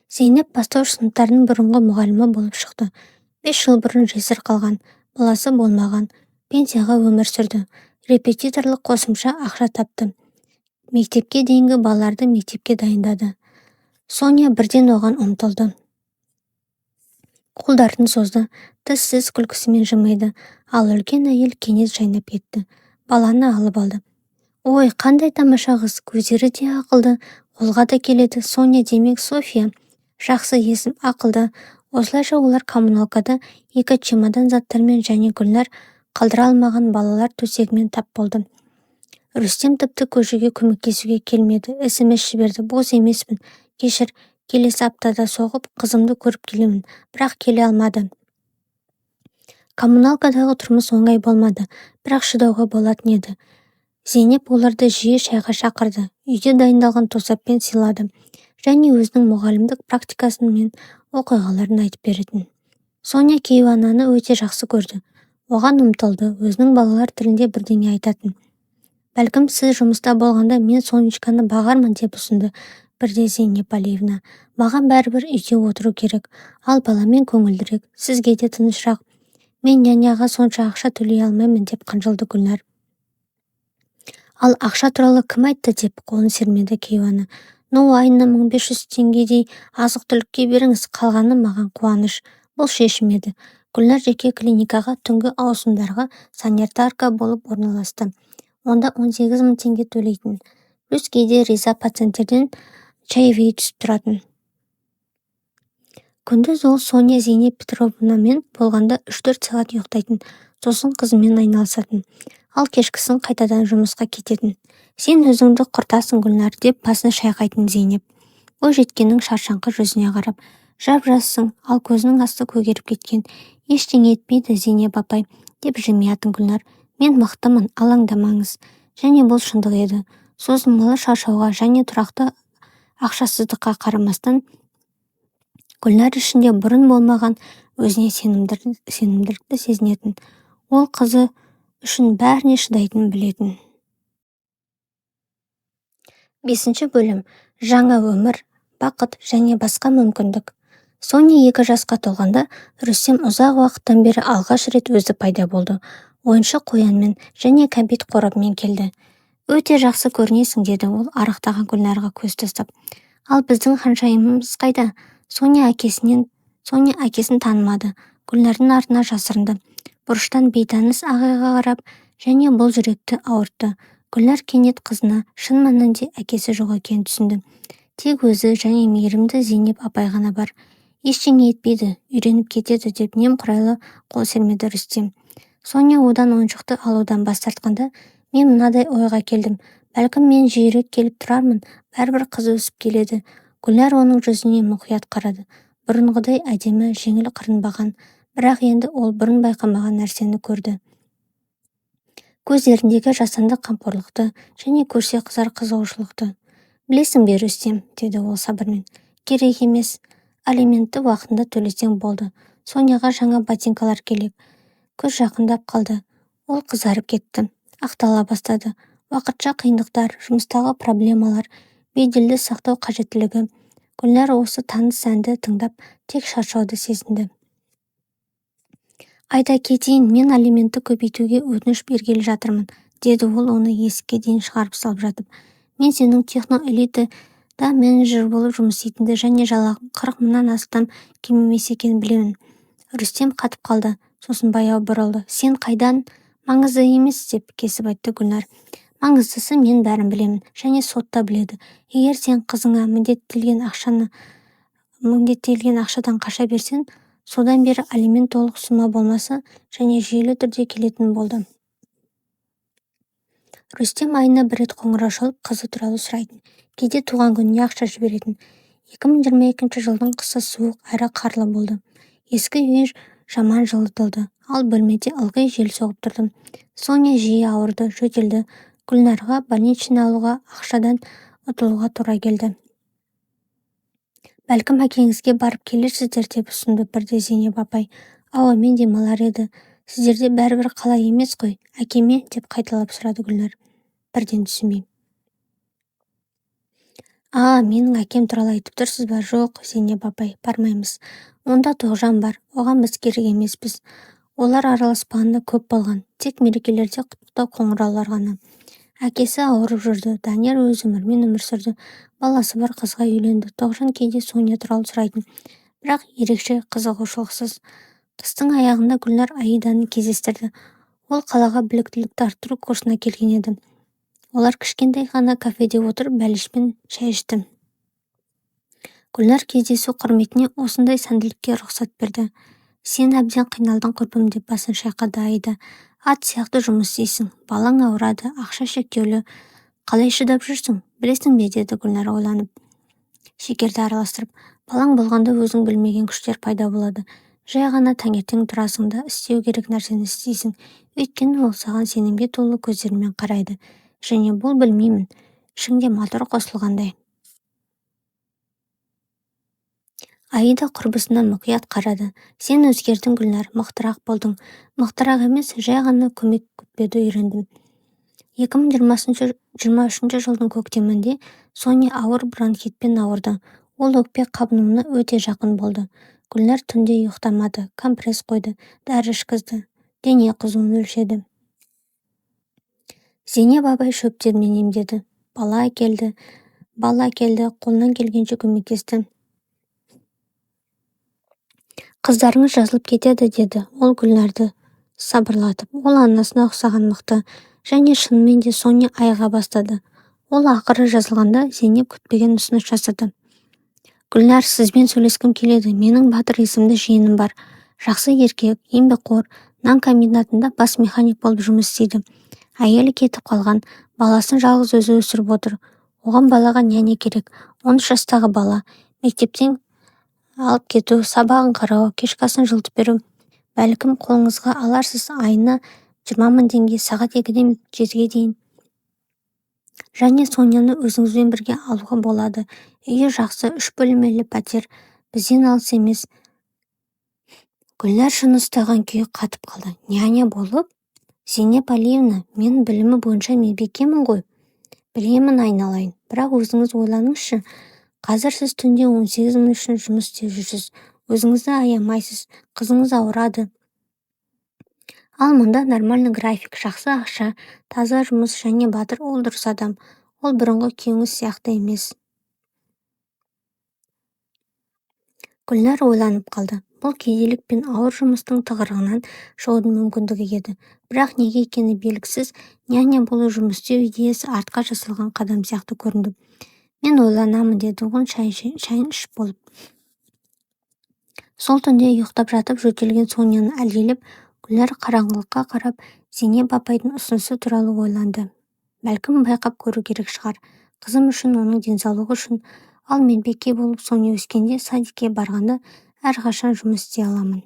Зейнеп бастауыш сыныптарының бұрынғы мұғалімі болып шықты. 5 жыл бұрын жесір қалған, баласы болмаған, пенсияға өмір сүрді. Репетиторлық қосымша ақша тапты. Мектепке дейінгі балаларды мектепке дайындады. Соня бірден оған ұмтылды. Қолдарын созды, тіссіз күлкісімен жымиды, ал үлкен әйел кенет жайнап кетті. Баланы алып алды. Ой, қандай тамаша қыз, көздері де ақылды, қолға да келеді. Соня демек София. Жақсы есім, ақылды. Осылайша олар коммуналкада 2 чемодан заттармен және Гүлнар қалдыра алмаған балалар төсегімен тап болды. Рүстем тіпті көшеге көмектесуге келмеді. SMS жіберді. Бос емеспін. Кешір, келесі аптада соғып қызымды көріп келемін, бірақ келе алмады. Коммуналкадағы тұрмыс оңай болмады, бірақ шыдауға болатын еді. Зейнеп оларды жиі шайға шақырды, үйде дайындалған тосаппен сыйлады және өзінің мұғалімдік практикасы мен оқиғаларын айтып беретін. Соня кейуананы өте жақсы көрді. Оған ұмтылды, өзінің балалар тілінде бірдеңе айтатын. Бәлкім сіз жұмыста болғанда мен Сонечканы бағармын деп ұсынды бірде Зейнеп Алиевна. Маған бәрібір үйде отыру керек, ал баламен көңілдірек, сізге де тынышырақ. Мен няняға сонша ақша төлей алмаймын деп қынжылды Гүлнар. Ал ақша туралы кім айтты деп қолын сермеді кейуана. Айына 1500 теңгедей азық-түлікке беріңіз, қалғаны маған қуаныш. Бұл шешім еді. Гүлнар жеке клиникаға түнгі ауысымдарға санитарка болып орналасты. Онда 18 000 теңге төлейтін. Плюс кейде риза пациенттерден чаевые түсіп тұратын. Күндіз ол Соня Зейнеп Петровнамен болғанда 3-4 сағат ұйықтайтын, сосын қызымен айналысатын. Ал кешкісін қайтадан жұмысқа кететін. Сен өзіңді құртасың, Гүлнар, деп басын шайқайтын Зейнеп. Ол жеткеннің шаршаңқы жүзіне қарап, жап-жассың, ал көзінің асты көгеріп кеткен. Ештеңе етпейді, Зейнеп апай, деп жымиятын Гүлнар. Мен мықтымын, алаңдамаңыз. Және бұл шындық еді. Созылмалы шаршауға және тұрақты ақшасыздыққа қарамастан Гүлнар ішінде бұрын болмаған өзіне сенімділікті сезінетін. Ол қызы үшін бәріне шыдайтын білетін. 5 бөлім. Жаңа өмір, бақыт және басқа мүмкіндік. Соня 2 жасқа толғанда Рүстем ұзақ уақыттан бері алғаш рет өзі пайда болды. Ойыншық қоянмен және кәмпит қорабымен келді. Өте жақсы көрінесің, деді ол арықтаған Гүлнарға көз тастап. Ал біздің ханшайымымыз қайда? Соня әкесін танымады. Гүлнардың артына жасырынды. Бұрыштан бейтаныс ағайға қарап, және бұл жүректі ауыртты. Гүлнар кенет қызына шын мәнінде әкесі жоқ екенін түсінді. Тек өзі және мейірімді Зейнеп апай ғана бар. Ештеңе етпейді, үйреніп кетеді деп немқұрайлы қол сермеді Рүстем. Соня одан ойыншықты алудан бас тартқанда, мен мынадай ойға келдім. Бәлкім мен жиірек келіп тұрармын, бәрібір қыз өсіп келеді. Гүлнар оның жүзіне мұқият қарады. Бұрынғыдай әдемі, жеңіл қырынбаған, бірақ енді ол бұрын байқамаған нәрсені көрді. Көздеріндегі жасанды қамқорлықты және көрсе қызар қызығушылықты. Білесің бе, Рүстем, деді ол сабырмен. Керек емес, алиментті уақытында төлесең болды. Соняға жаңа ботинкалар керек. Күз жақындап қалды. Ол қызарып кетті. Ақтала бастады. Уақытша қиындықтар, жұмыстағы проблемалар, беделді сақтау қажеттілігі. Гүлнар осы таныс әнді тыңдап, тек шаршауды сезінді. Айта кетейін, мен алиментті көбейтуге өтініш бергелі жатырмын, деді ол оны есікке дейін шығарып салып жатып. Мен сенің техноэлитада менеджер болып жұмыс істейтінді және жалақың 40 000-нан астам кем емес екенін білемін. Рүстем қатып қалды, сосын баяу бұрылды. Сен қайдан? Маңызды емес, деп кесіп айтты Гүлнар. Маңыздысы мен бәрін білемін, және сотта біледі. Егер сен қызыңа міндеттелген ақшадан қаша берсең, содан бері алимент толық сума болмаса және жүйелі түрде келетін болды. Рүстем айына бір рет қоңырау шалып қызы туралы сұрайтын. Кейде туған күніне ақша жіберетін. 2022 жылдың қысы суық әрі қарлы болды. Ескі үй жаман жылытылды, ал бөлмеде ылғи жел соғып тұрды. Соня жиі ауырды, жөтелді. Гүлнарға больничный алуға ақшадан ұтылуға тура келді. Бәлкім әкеңізге барып келерсіздер деп ұсынды бірде Зейнеп апай. Мен демалар еді. Сіздерде бәрібір қалай емес қой, әкеме, деп қайталап сұрады Гүлнар. Бірден түсінбей. Менің әкем туралы айтып тұрсыз ба? Жоқ, Зейнеп апай, бармаймыз. Онда Тоғжан бар, оған біз керек емеспіз. Олар араласпағанда көп болған, тек мерекелерде құттықтау қоңыраулар ғана. Әкесі ауырып жүрді, Данияр өз өмірмен өмір сүрді, баласы бар қызға үйленді. Тоғжан кейде Соня туралы сұрайтын, бірақ ерекше қызығушылықсыз. Қыстың аяғында Гүлнар Аиданы кездестірді. Ол қалаға біліктілікті арттыру курсына келген еді. Олар кішкентай ғана кафеде отырып бәлішпен шай ішті. Гүлнар кездесу құрметіне осындай сәнділікке рұқсат берді. Сен әбден қиналдың құрбым, деп басын шайқады Аида. Ат сияқты жұмыс істейсің, балаң ауырады, ақша шектеулі. Қалай шыдап жүрсің? Білесің бе, деді Гүлнар ойланып. Шекерді араластырып, балаң болғанда өзің білмеген күштер пайда болады. Жай ғана таңертең тұрасың да істеу керек нәрсені істейсің. Өйткені ол саған сенімге толы көздермен қарайды. Және бұл білмеймін, ішіңде мотор қосылғандай. Аида құрбысына мұқият қарады. Сен өзгердің, Гүлнар, мықтырақ болдың. Мықтырақ емес, жай ғана көмек күтпеуді үйрендің. 2023 жылдың көктемінде Соня ауыр бронхитпен ауырды. Ол өкпе қабынуына өте жақын болды. Гүлнар түнде ұйықтамады, компресс қойды, дәрі ішкізді, дене қызуын өлшеді. Зейнеп абай шөптермен емдеді. Бала әкелді, қолынан келгенше көмектесті. Қыздарыңыз жазылып кетеді, деді ол Гүлнарды сабырлатып. Ол анасына ұқсаған мықты, және шынымен де Соня айға бастады. Ол ақыры жазылғанда Зейнеп күтпеген ұсыныс жасады. Гүлнар, сізбен сөйлескім келеді. Менің Батыр есімді жиенім бар. Жақсы еркек, еңбекқор, нан комбинатында бас механик болып жұмыс істейді. Әйелі кетіп қалған, баласын жалғыз өзі өсіріп отыр. Оған балаға няня керек. 13 жастағы бала. Мектептен алып кету, сабағын қарау, кешкасын жылытып беру. Бәлкім қолыңызға аларсыз, айына 20 мың теңге, сағат 2-ден 7-ге дейін. Және Соняны өзіңізбен бірге алуға болады. Үйі жақсы, 3 бөлмелі пәтер, бізден алыс емес. Гүлнар шыны ұстаған күйі қатып қалды. Няня болып? Зейнеп Алиевна, мен білімі бойынша медбикемін ғой. Білемін, айналайын. Бірақ өзіңіз ойланыңызшы. Қазір сіз түнде 18 мың үшін жұмыс істеп жүрсіз. Өзіңізді аямайсыз. Қызыңыз ауырады. Ал мұнда нормальный график, жақсы ақша, таза жұмыс, және Батыр ол дұрыс адам. Ол бұрынғы күйеуіңіз сияқты емес. Гүлнар ойланып қалды. Бұл кедейлік пен ауыр жұмыстың тығырығынан шығудың мүмкіндігі еді. Бірақ неге екені белгісіз, няня болу жұмыс істеу идеясы артқа жасалған қадам сияқты көрінді. Мен ойланамын, деді оған шайын ішіп болып. Сол түнде ұйықтап жатып жөтелген Соняны әлдилеп, Гүлнар қараңғылыққа қарап, Зейнеп апайдың ұсынысы туралы ойланды. Бәлкім байқап көру керек шығар. Қызым үшін, оның денсаулығы үшін. Ал медбике болып Соня өскенде садикке барғанда әрқашан жұмыс істей аламын.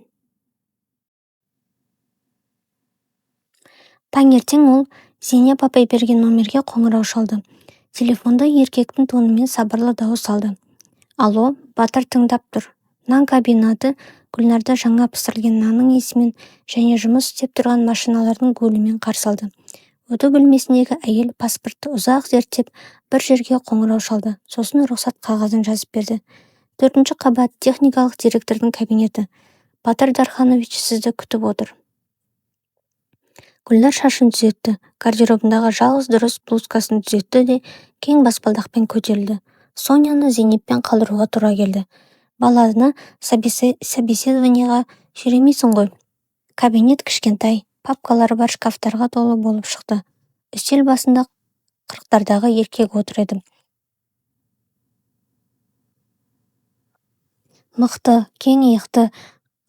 Таңертең ол Зейнеп апай берген номерге қоңырау шалды. Телефонда еркектің тонымен сабырлы дауыс алды. Алло, Батыр тыңдап тұр. Нан комбинаты Гүлнарды жаңа пісірілген нанның иісімен және жұмыс істеп тұрған машиналардың гуілімен қарсы алды. Өту бөлмесіндегі әйел паспортты ұзақ зерттеп бір жерге қоңырау шалды. Сосын рұқсат қағазын жазып берді. 4-ші қабат, техникалық директордың кабинеті. Батыр Дарханович сізді күтіп отыр. Гүлнар шашын түзетті. Гардеробындағы жалғыз дұрыс блузкасын түзетті де кең баспалдақпен көтерілді. Соняны Зейнеппен қалдыруға тура келді. Баланы собеседованиеға жүремейсің ғой. Кабинет кішкентай, папкалары бар шкафтарға толы болып шықты. Үстел басында 40-тардағы еркек отыр еді. Мықты, кең иықты,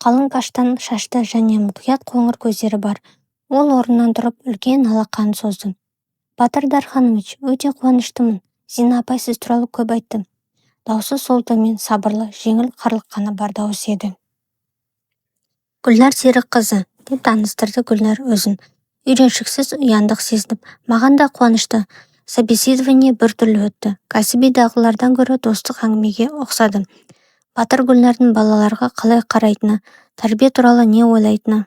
қалың каштан шашты және мұқият қоңыр көздері бар. Ол орнынан тұрып үлкен алақанын созды. Батыр Дарханович, өте қуаныштымын. Зина апай сіз туралы көп айтты. Даусы сол төмен, сабырлы, жеңіл қарлыққаны бар дауыс еді. Гүлнар Серік қызы, деп таныстырды Гүлнар өзін. Үйреншіксіз ұяңдық сезініп, маған да қуанышты. Собеседование біртүрлі өтті. Кәсіби дағдылардан гөрі достық әңгімеге ұқсады. Батыр Гүлнардың балаларға қалай қарайтыны, тәрбие туралы не ойлайтыны,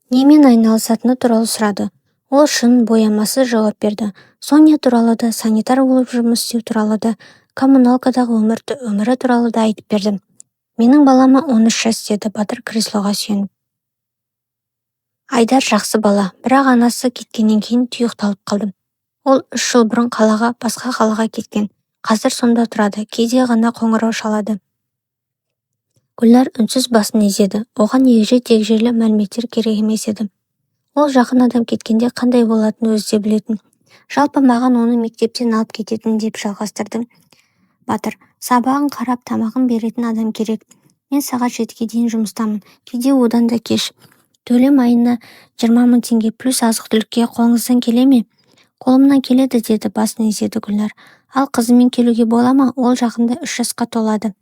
немен айналысатыны туралы сұрады. Ол шын боямасыз жауап берді. Соня туралы да, санитар болып жұмыс істеу туралы да, коммуналкадағы өмірі туралы да айтып берді. Менің балама 13 жас, деді Батыр креслоға сүйеніп. Айдар жақсы бала, бірақ анасы кеткеннен кейін тұйықталып қалды. Ол 3 жыл бұрын басқа қалаға кеткен. Қазір сонда тұрады, кейде ғана қоңырау шалады. Гүлнар үнсіз басын изеді. Оған егжей-тегжейлі мәліметтер керек емес еді. Ол жақын адам кеткенде қандай болатынын өзі де білетін. Жалпы маған оны мектептен алып кететін, деп жалғастырды Батыр. Сабағын қарап, тамағын беретін адам керек. Мен сағат 7-ге дейін жұмыстамын. Кейде одан да кеш. Төлем айына 20 мың теңге плюс азық-түлікке қолыңыздан келе ме? Қолымнан келеді, деді басын изеді Гүлнар. Ал қызымен келуге бола ма? Ол жақында 3 жасқа толады.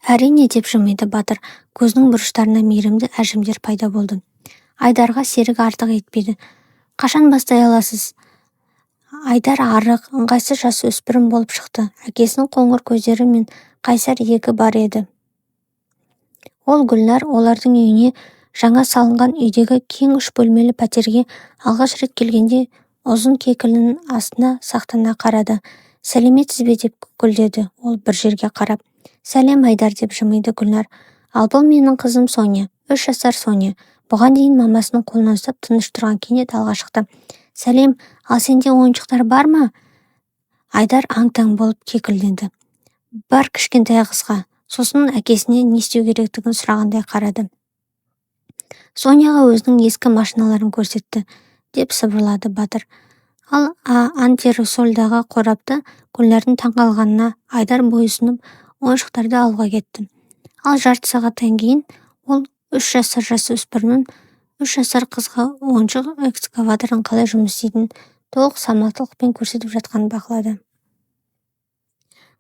Әрине, деп жымиды Батыр. Көзінің бұрыштарында мейірімді әжімдер пайда болды. Айдарға серік артық етпейді. Қашан бастай аласыз? Айдар арық, ыңғайсыз жасөспірім болып шықты. Әкесінің қоңыр көздері мен қайсар иегі бар еді. Ол Гүлнар олардың үйіне жаңа салынған үйдегі кең 3 бөлмелі пәтерге алғаш рет келгенде ұзын кекілінің астына сақтана қарады. Сәлеметсіз бе деп гүлдеді ол бір жерге қарап. Сәлем Айдар, деп жымиды Гүлнар. Ал бұл менің қызым Соня, 3 жасар Соня. Бұған дейін мамасының қолынан ұстап тыныш тұрған кенет алға шықты. Сәлем, ал сенде ойыншықтар бар ма? Айдар аң-таң болып кекілденді. Бар, кішкентай қызға. Сосын әкесіне не істеу керектігін сұрағандай қарады. Соняға өзінің ескі машиналарын көрсетті, деп сыбырлады Батыр. Ал антиресольдағы қорапта Гүлнардың таңғалғанына Айдар бойұсынып ойыншықтарды алуға кетті. Ал жарты сағаттан кейін ол 3 жасар жасөспірімнің 3 жасар қызға ойыншық экскаватордың қалай жұмыс істейтінін толық салмақтылықпен көрсетіп жатқанын бақылады.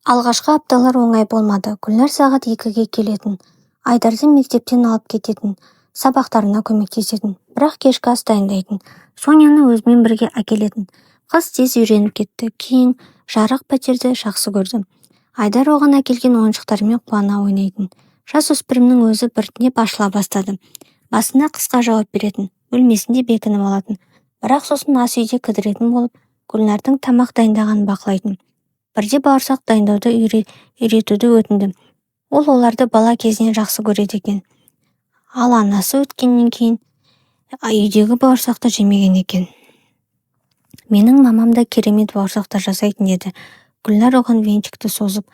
Алғашқы апталар оңай болмады. Гүлнар сағат 2-ге келетін, Айдарды мектептен алып кететін, сабақтарына көмектесетін, бірақ кешкі ас дайындайтын, Соняны өзімен бірге әкелетін. Қыз тез үйреніп кетті. Кейін жарық пәтерді жақсы көрді. Айдар оған әкелген ойыншықтармен қуана ойнайтын. Жасөспірімнің өзі біртіндеп ашыла бастады. Басына қысқа жауап беретін, бөлмесінде бекініп алатын. Бірақ сосын ас үйде кідіретін болып, Гүлнардың тамақ дайындағанын бақылайтын. Бірде бауырсақ дайындауды үйретуді өтінді. Ол оларды бала кезінен жақсы көреді екен. Ал анасы өткеннен кейін үйдегі бауырсақты жемеген екен. Менің мамам да керемет бауырсақтар жасайтын еді. Гүлнар оған венчикті созып,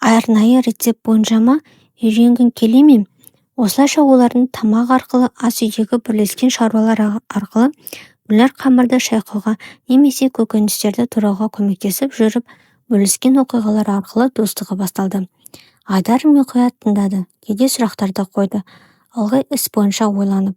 арнайы рецепт бойынша ма үйренгің келе ме? Осылайша олардың тамақ арқылы, ас үйдегі бірлескен шаруалар арқылы Гүлнар қамырды шайқауға немесе көкөністерді турауға көмектесіп жүріп, бөліскен оқиғалар арқылы достығы басталды. Айдар мұқият тыңдады, кейде сұрақтарды қойды, ылғи іс бойынша ойланып.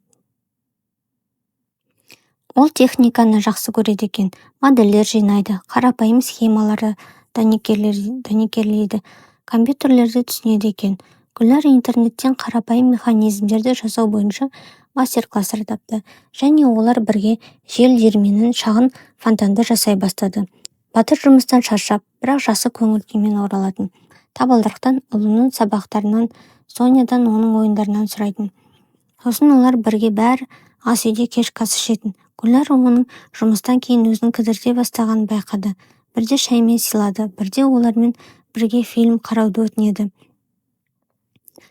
Ол техниканы жақсы көреді екен, модельдер жинайды, қарапайым схемаларды дәнекерлейді, компьютерлерді түсінеді екен. Гүлнар интернеттен қарапайым механизмдерді жасау бойынша мастер-кластар тапты, және олар бірге жел диірменін шағын фонтанды жасай бастады. Батыр жұмыстан шаршап, бірақ жасы көңіл күймен оралатын. Табалдырықтан ұлының сабақтарынан, Сонядан оның ойындарынан сұрайтын. Сосын олар бірге бәрі ас үйде кешкі ас ішетін. Гүлнар оның жұмыстан кейін өзін кідірте бастағанын байқады. Бірде шаймен сыйлады, бірде олармен бірге фильм қарауды өтінеді.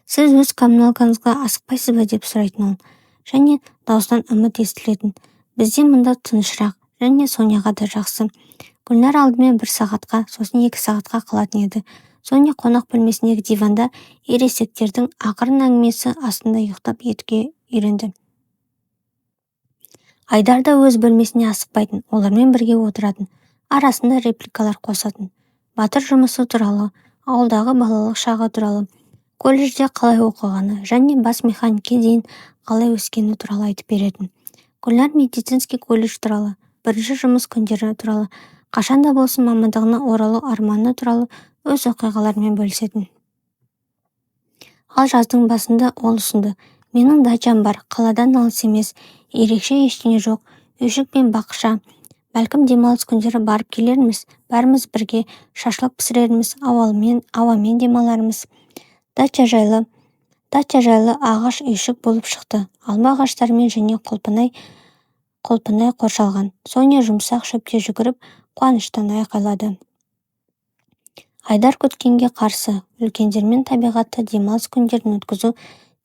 Сіз өз коммуналкаңызға асықпайсыз ба деп сұрайтын ол. Және даусынан үміт естілетін. Бізде мұнда тынышырақ, және Соняға да жақсы. Гүлнар алдымен 1 сағатқа, сосын 2 сағатқа қалатын еді. Соня қонақ бөлмесіндегі диванда ересектердің ақырын әңгімесі астында ұйықтап етуге үйренді. Айдар да өз бөлмесіне асықпайтын, олармен бірге отыратын, арасында репликалар қосатын. Батыр жұмысы туралы, ауылдағы балалық шағы туралы, колледжде қалай оқығаны және бас механикке дейін қалай өскені туралы айтып беретін. Гүлнар медицинский колледж туралы, бірінші жұмыс күндері туралы, қашанда болсын мамандығына оралу арманы туралы өз оқиғаларымен бөлісетін. Ал жаздың басында ол ұсынды. Менің дачам бар, қаладан алыс емес, ерекше ештеңе жоқ, үйшік пен бақша. Бәлкім демалыс күндері барып келерміз, бәріміз бірге шашлық пісірерміз, ауамен демалармыз. Дача жайлы ағаш үйшік болып шықты. Алма ағаштарымен және құлпынай қоршалған. Соня жұмсақ шөпте жүгіріп, қуаныштан айқайлады. Айдар күткенге қарсы, үлкендермен табиғатта демалыс күндерін өткізу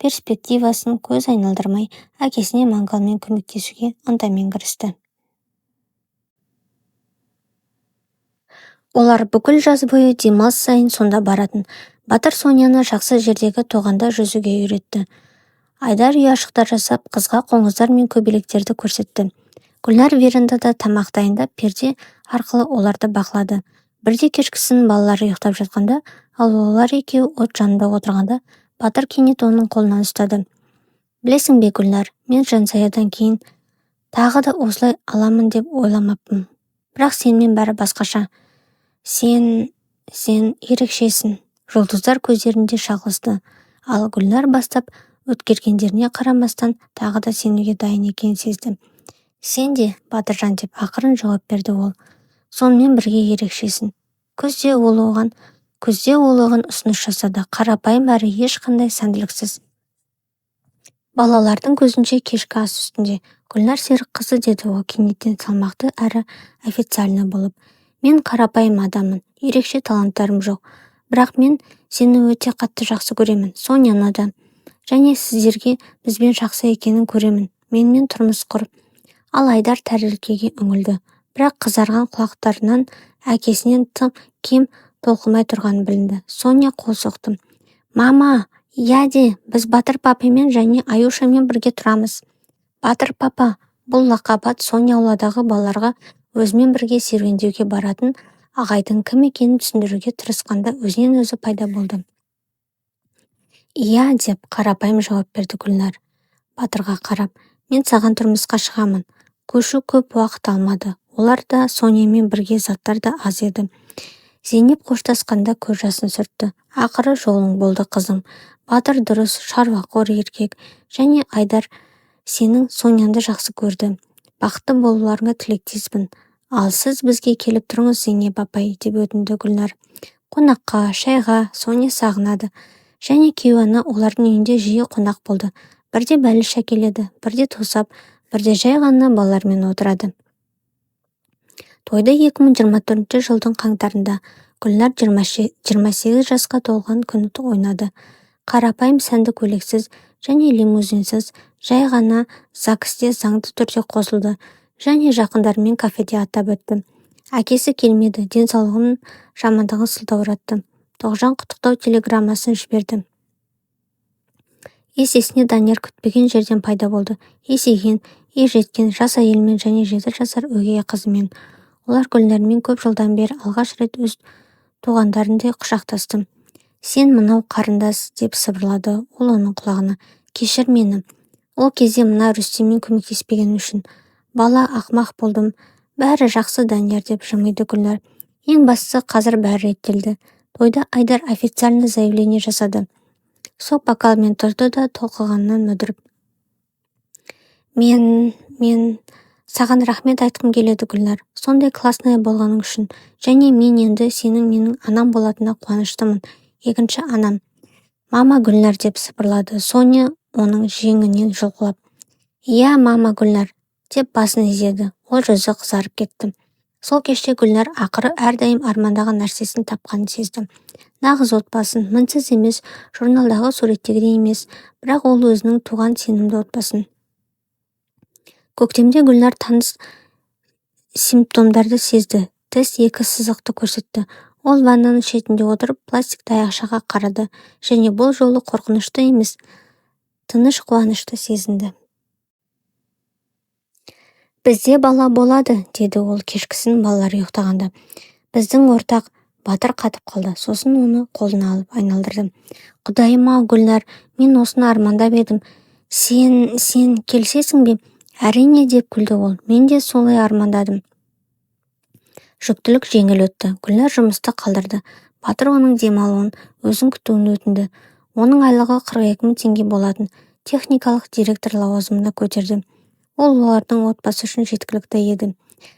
перспективасын көз айналдырмай, әкесіне мангалмен көмектесуге ынтамен кірісті. Олар бүкіл жаз бойы демалыс сайын сонда баратын. Батыр Соняны жақсы жердегі тоғанда жүзуге үйретті. Айдар ұяшықтар жасап, қызға қоңыздар мен көбелектерді көрсетті. Гүлнар верандада тамақ дайындап, перде арқылы оларды бақылады. Бірде кешкісін балалары ұйықтап жатқанда, ал олар екеуі от жанында отырғанда, Батыр кенет оның қолынан ұстады. Білесің бе, Гүлнар, мен Жансаядан кейін тағы да осылай аламын деп ойламаппын. Бірақ сенімен бәрі басқаша. Сен ерекшесің. Жұлдыздар көздерінде шағылысты, ал Гүлнар бастап өткергендеріне қарамастан тағы да сенуге дайын екенін сезді. Сен де, Батыржан, деп ақырын жауап берді ол. Сонымен бірге ерекшесің. Күзде ол оған ұсыныс жасады, қарапайым әрі ешқандай сәнділіксіз. Балалардың көзінше кешкі ас үстінде. Гүлнар Серікқызы, деді ол кенеттен салмақты әрі официальны болып. Мен қарапайым адаммын, ерекше таланттарым жоқ. Бірақ мен сені өте қатты жақсы көремін, Соняны да. Және сіздерге бізбен жақсы екенін көремін. Менімен тұрмыс құр. Ал Айдар тәрілкеге үңілді. Бірақ қызарған құлақтарынан әкесінен тым кем толқымай тұрғаны білінді. Соня қол соқты. Мама, яде, біз Батыр папамен және Аюшамен бірге тұрамыз. Батыр папа, бұл лақап Соня ауладағы балаларға өзімен бірге серуендеуге баратын ағайдың кім екенін түсіндіруге тырысқанда өзінен өзі пайда болды. Иә, деп қарапайым жауап берді Гүлнар. Батырға қарап, мен саған тұрмысқа шығамын. Көшу көп уақыт алмады. Олар да Сонямен бірге заттар да аз еді. Зейнеп қоштасқанда көз жасын сүртті. Ақыры жолың болды, қызым. Батыр дұрыс, шаруақор еркек, және Айдар сенің Соняңды жақсы көрді. Бақытты болуларыңа тілектеспін. Ал сіз бізге келіп тұрыңыз, Зейнеп апай, деп өтінді Гүлнар. Қонаққа, шайға Соня сағынады. Және күйеуі олардың үйінде жиі қонақ болды. Бірде бәліш әкеледі, бірде тосап, бірде жай ғана балалармен отырады. Тойда 2024 жылдың қаңтарында Гүлнар 28 жасқа толған күні ойнады. Қарапайым сәнді көйлексіз және лимузинсіз, жай ғана ЗАГСте заңды түрде қосылды және жақындармен кафеде атап өтті. Әкесі келмеді, денсаулығының жамандығын сылтауратты. Тоғжан құттықтау телеграммасын жіберді. Есесіне Данияр күтпеген жерден пайда болды. Есейген, ержеткен жас әйелмен және 7 жасар өгей қызымен. Олар Гүлнармен көп жылдан бері алғаш рет өз туғандарындай құшақтасты. Сен мынау қарындас, деп сыбырлады ол оның құлағына. Кешір мені. Ол кезде мына Рүстеммен көмектеспеген үшін. Бала, ақмақ болдым. Бәрі жақсы, Данияр, деп жымиды Гүлнар. Ең бастысы қазір бәрі реттелді. Тойда Айдар официальный заявление жасады. Сол бокалмен тұрды да толқығаннан мүдіріп. Мен саған рахмет айтқым келеді, Гүлнар. Сондай классная болғаның үшін. Және мен енді сенің менің анам болатынына қуаныштымын. Екінші анам. Мама, Гүлнар, деп сыбырлады Соня оның жеңінен жұлқылап. Иә, мама, Гүлнар, деп басын изеді. Ол жүзі қызарып кетті. Сол кеште Гүлнар ақыры әрдайым армандаған нәрсесін тапқанын сезді. Нағыз отбасын, мінсіз емес, журналдағы суреттегідей емес, бірақ ол өзінің туған сенімді отбасын. Көктемде Гүлнар таныс симптомдарды сезді. Тест 2 сызықты көрсетті. Ол ваннаның шетінде отырып пластик таяқшаға қарады және бұл жолы қорқынышты емес, тыныш қуанышты сезінді. Бізде бала болады, деді ол кешкісін балалар ұйықтағанда. Біздің ортақ. Батыр қатып қалды. Сосын оны қолына алып айналдырды. Құдайым-ау, Гүлнар, мен осыны армандап едім. Сен келсесің бе? Әрине, деп күлді ол. Мен де солай армандадым. Жүктілік жеңіл өтті. Гүлнар жұмысты қалдырды. Батыр оның демалуын, өзін күтуін өтінді. Оның айлығы 42 мың теңге болатын. Техникалық директор лауазымына көтерді. Ол олардың отбасы үшін жеткілікті еді.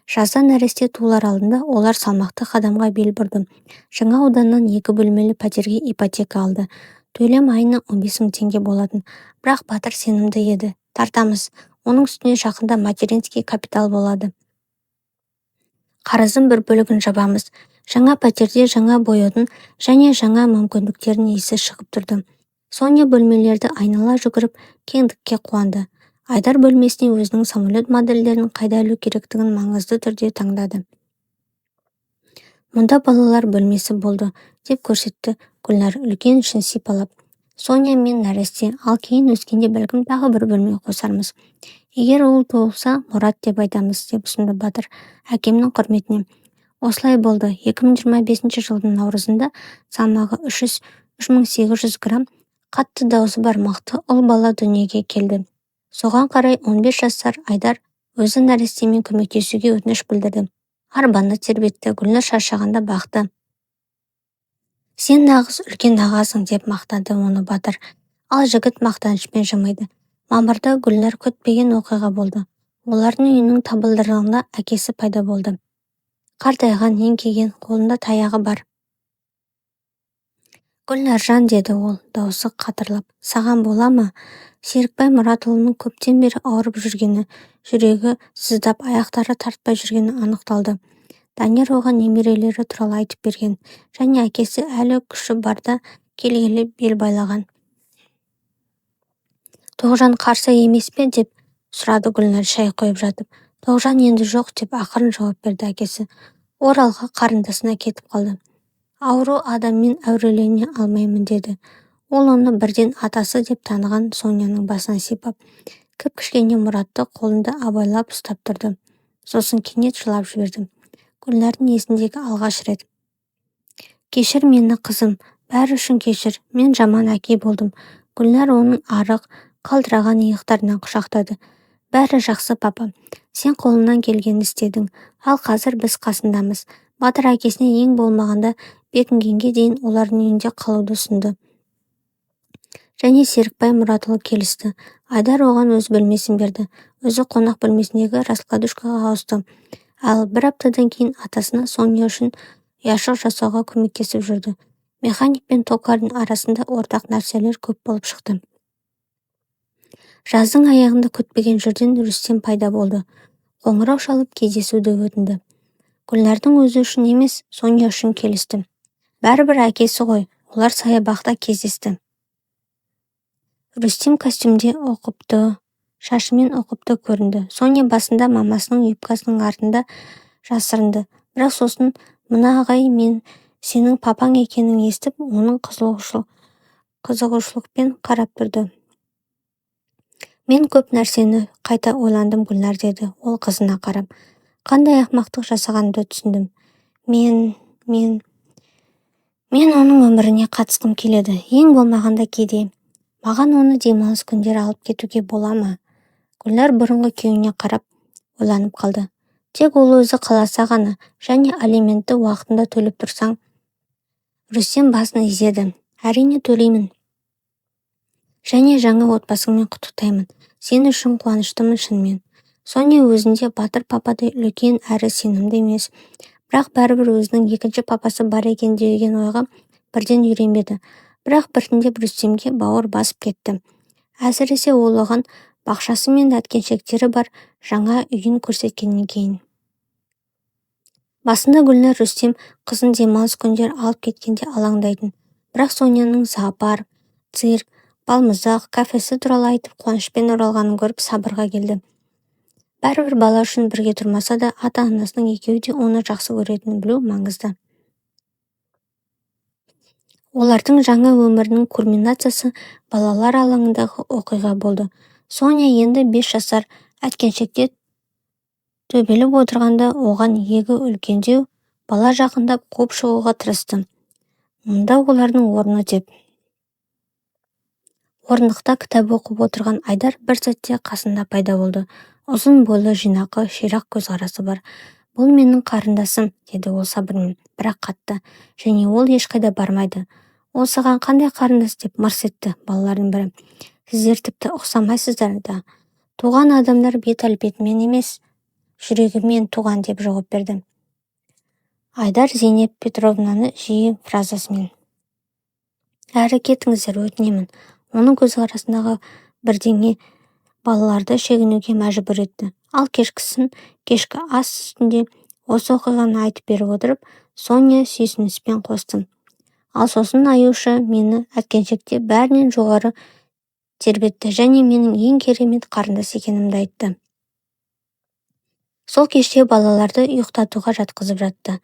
Жазда нәресте туылар алдында олар салмақты қадамға бел бұрды. Жаңа ауданнан 2 бөлмелі пәтерге ипотека алды. Төлем айына 15 мың теңге болатын. Бірақ Батыр сенімді еді. Тартамыз. Оның үстіне жақында материнский капитал болады. Қарызын бір бөлігін жабамыз. Жаңа пәтерде жаңа бояудың және жаңа мүмкіндіктердің иісі шығып тұрды. Соня бөлмелерді айнала жүгіріп кеңдікке қуанды. Айдар бөлмесіне өзінің самолет модельдерін қайда ілу керектігін маңызды түрде таңдады. Мұнда балалар бөлмесі болды, деп көрсетті Гүлнар үлкен ішін сипалап. Соня мен нәресте, ал кейін өскенде бәлкім тағы бір бөлме қосармыз. Егер ол болса, Мұрат деп айтамыз, деп ұсынды Батыр әкемнің құрметіне. Осылай болды. 2025 жылдың наурызында салмағы 3800 грамм, қатты дауысы бар мықты ұл бала дүниеге келді. Соған қарай 15 жасар Айдар өзі нәрестемен көмектесуге өтініш білдірді. Арбаны тербетті, Гүлнар шаршағанда бақты. Сен нағыз үлкен ағасың деп мақтады оны Батыр. Ал жігіт мақтанышпен жымиды. Мамырда Гүлнар күтпеген оқиға болды. Олардың үйінің табалдырығында әкесі пайда болды. Қартайған, еңкейген, қолында таяғы бар. Гүлнаржан, деді ол, даусы қатырлап. Саған бола ма? Серікбай Мұратұлының көптен бері ауырып жүргені, жүрегі сыздап, аяқтары тартпай жүргені анықталды. Данияр оған немерелері туралы айтып берген, және әкесі әлі күші барда келгелі бел байлаған. Тоғжан қарсы емес пе деп сұрады Гүлнар шай қойып жатып. Тоғжан енді жоқ деп ақырын жауап берді әкесі. Оралға қарындасына кетіп қалды. Ауру адаммен әурелене алмаймын деді. Ол оны бірден атасы деп таныған Соняның басынан сипап, кіп-кішкене Мұратты қолында абайлап ұстап тұрды. Сосын кенет жылап жіберді. Гүлнардың есіндегі алғаш рет. Кешір мені, қызым, бәрі үшін кешір, мен жаман әке болдым. Гүлнар оның арық, қалдыраған иықтарынан құшақтады. Бәрі жақсы, папа, сен қолыңнан келгенін істедің, ал қазір біз қасындамыз. Батыр әкесіне ең болмағанда бекінгенге дейін олардың үйінде қалуды ұсынды. Және Серікбай Мұратұлы келісті. Айдар оған өз бөлмесін берді. Өзі қонақ бөлмесіндегі раскладушкаға ауысты. Ал бір аптадан кейін атасына Соня үшін ұяшық жасауға көмектесіп жүрді. Механик пен токардың арасында ортақ нәрселер көп болып шықты. Жаздың аяғында күтпеген жерден Рүстем пайда болды. Қоңырау шалып кездесуді өтінді. Гүлнардың өзі үшін емес, Соня үшін келісті. Бәрібір әкесі ғой, олар саябақта кездесті. Рүстем костюмде ұқыпты, шашымен ұқыпты көрінді. Соня басында мамасының юбкасының артында жасырынды. Бірақ сосын мына ағай мен сенің папаң екенін естіп, оның қызығушылықпен қарап тұрды. Мен көп нәрсені қайта ойландым, Гүлнар, деді ол қызына қарап. Қандай ақмақтық жасағанымды түсіндім. Мен оның өміріне қатысқым келеді. Ең болмағанда кейде. Маған оны демалыс күндер алып кетуге бола ма? Гүлнар бұрынғы күйеуіне қарап ойланып қалды. Тек ол өзі қаласа ғана, және алиментті уақытында төлеп тұрсаң. Рүстем басын изеді. Әрине төлеймін. Және жаңа отбасыңмен құттықтаймын. Сен үшін қуаныштымын шынымен. Соня өзінде Батыр пападай үлкен әрі сенімді емес, бірақ бәрібір өзінің екінші папасы бар екен деген ойға бірден үйренбеді. Бірақ біртіндеп Рүстемге бауыр басып кетті. Әсіресе ол оған бақшасы мен әткеншектері бар жаңа үйін көрсеткеннен кейін. Басында Гүлнар Рүстем қызын демалыс күндер алып кеткенде алаңдайтын. Бірақ Соняның зоопарк, цирк, балмұздақ, кафесі туралы айтып қуанышпен оралғанын көріп сабырға келді. Бәрібір бала үшін бірге тұрмаса да, ата-анасының екеуі де оны жақсы көретінін білу маңызды. Олардың жаңа өмірінің кульминациясы балалар алаңындағы оқиға болды. Соня енді 5 жасар әткеншекте төбеліп отырғанда оған егі үлкендеу бала жақындап қуып шығуға тырысты. Мұнда олардың орны деп. Орындықта кітап оқып отырған Айдар бір сәтте қасында пайда болды. Ұзын бойлы, жинақы, ширақ көзқарасы бар. Бұл менің қарындасым, деді ол сабырмен, бірақ қатты. Және ол ешқайда бармайды. Ол саған қандай қарындас деп мырс етті балалардың бірі. Сіздер тіпті ұқсамайсыздар да. Туған адамдар бет-әлпетімен емес, жүрегімен туған деп жауап берді. Айдар Зейнеп Петровнаны жиі фразасымен. Әрі кетіңіздер, өтінемін. Оның көзқарасындағы бірдеңе балаларды шегінуге мәжбүр етті. Ал кешкі ас үстінде осы оқиғаны айтып беріп отырып, Соня сүйсініспен қосты. Ал сосын аюшы мені әткеншекте бәрінен жоғары тербетті және менің ең керемет қарындас екенімді айтты. Сол кеште балаларды ұйықтатуға жатқызып жатты.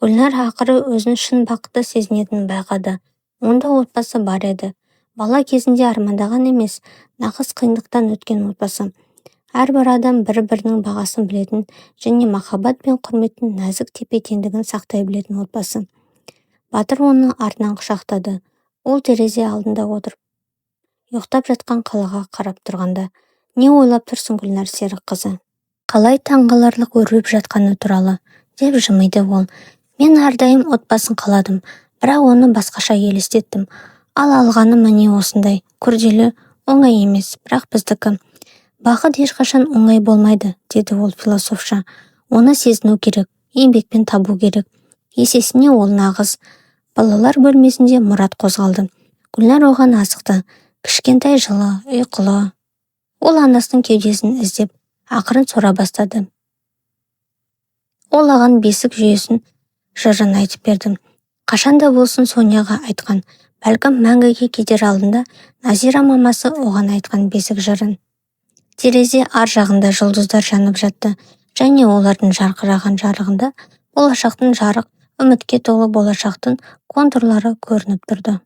Гүлнар ақыры өзін шын бақытты сезінетінін байқады. Онда отбасы бар еді. Бала кезінде армандаған емес, нағыз қиындықтан өткен отбасы. Әрбір адам бір-бірінің бағасын білетін және махаббат пен құрметтің нәзік тепе-теңдігін сақтай білетін отбасы. Батыр оны артынан құшақтады. Ол терезе алдында отырып, ұйықтап жатқан қалаға қарап тұрғанда. Не ойлап тұрсың, Гүлнар, Серік қызы? Қалай таңғаларлық өрбіп жатқаны туралы, деп жымиды ол. Мен әрдайым отбасын қаладым. бірақ оны басқаша елестеттім. Ал алғаны міне осындай, күрделі, оңай емес, бірақ біздікі. Бақыт ешқашан оңай болмайды, деді ол философша. Оны сезіну керек, еңбекпен табу керек. Есесіне ол нағыз. Балалар бөлмесінде Мұрат қозғалды. Гүлнар оған асықты. Кішкентай жылы, ұйқылы. Ол анасының кеудесін іздеп, ақырын сора бастады. Ол аған бесік жүйесін жырын айтып берді. Қашанда болсын Соняға айтқан, бәлкім мәңгіге кетер алдында Назира мамасы оған айтқан бесік жырын. Терезе ар жағында жұлдыздар жанып жатты, және олардың жарқыраған жарығында болашақтың жарық, үмітке толы болашақтың контурлары көрініп тұрды.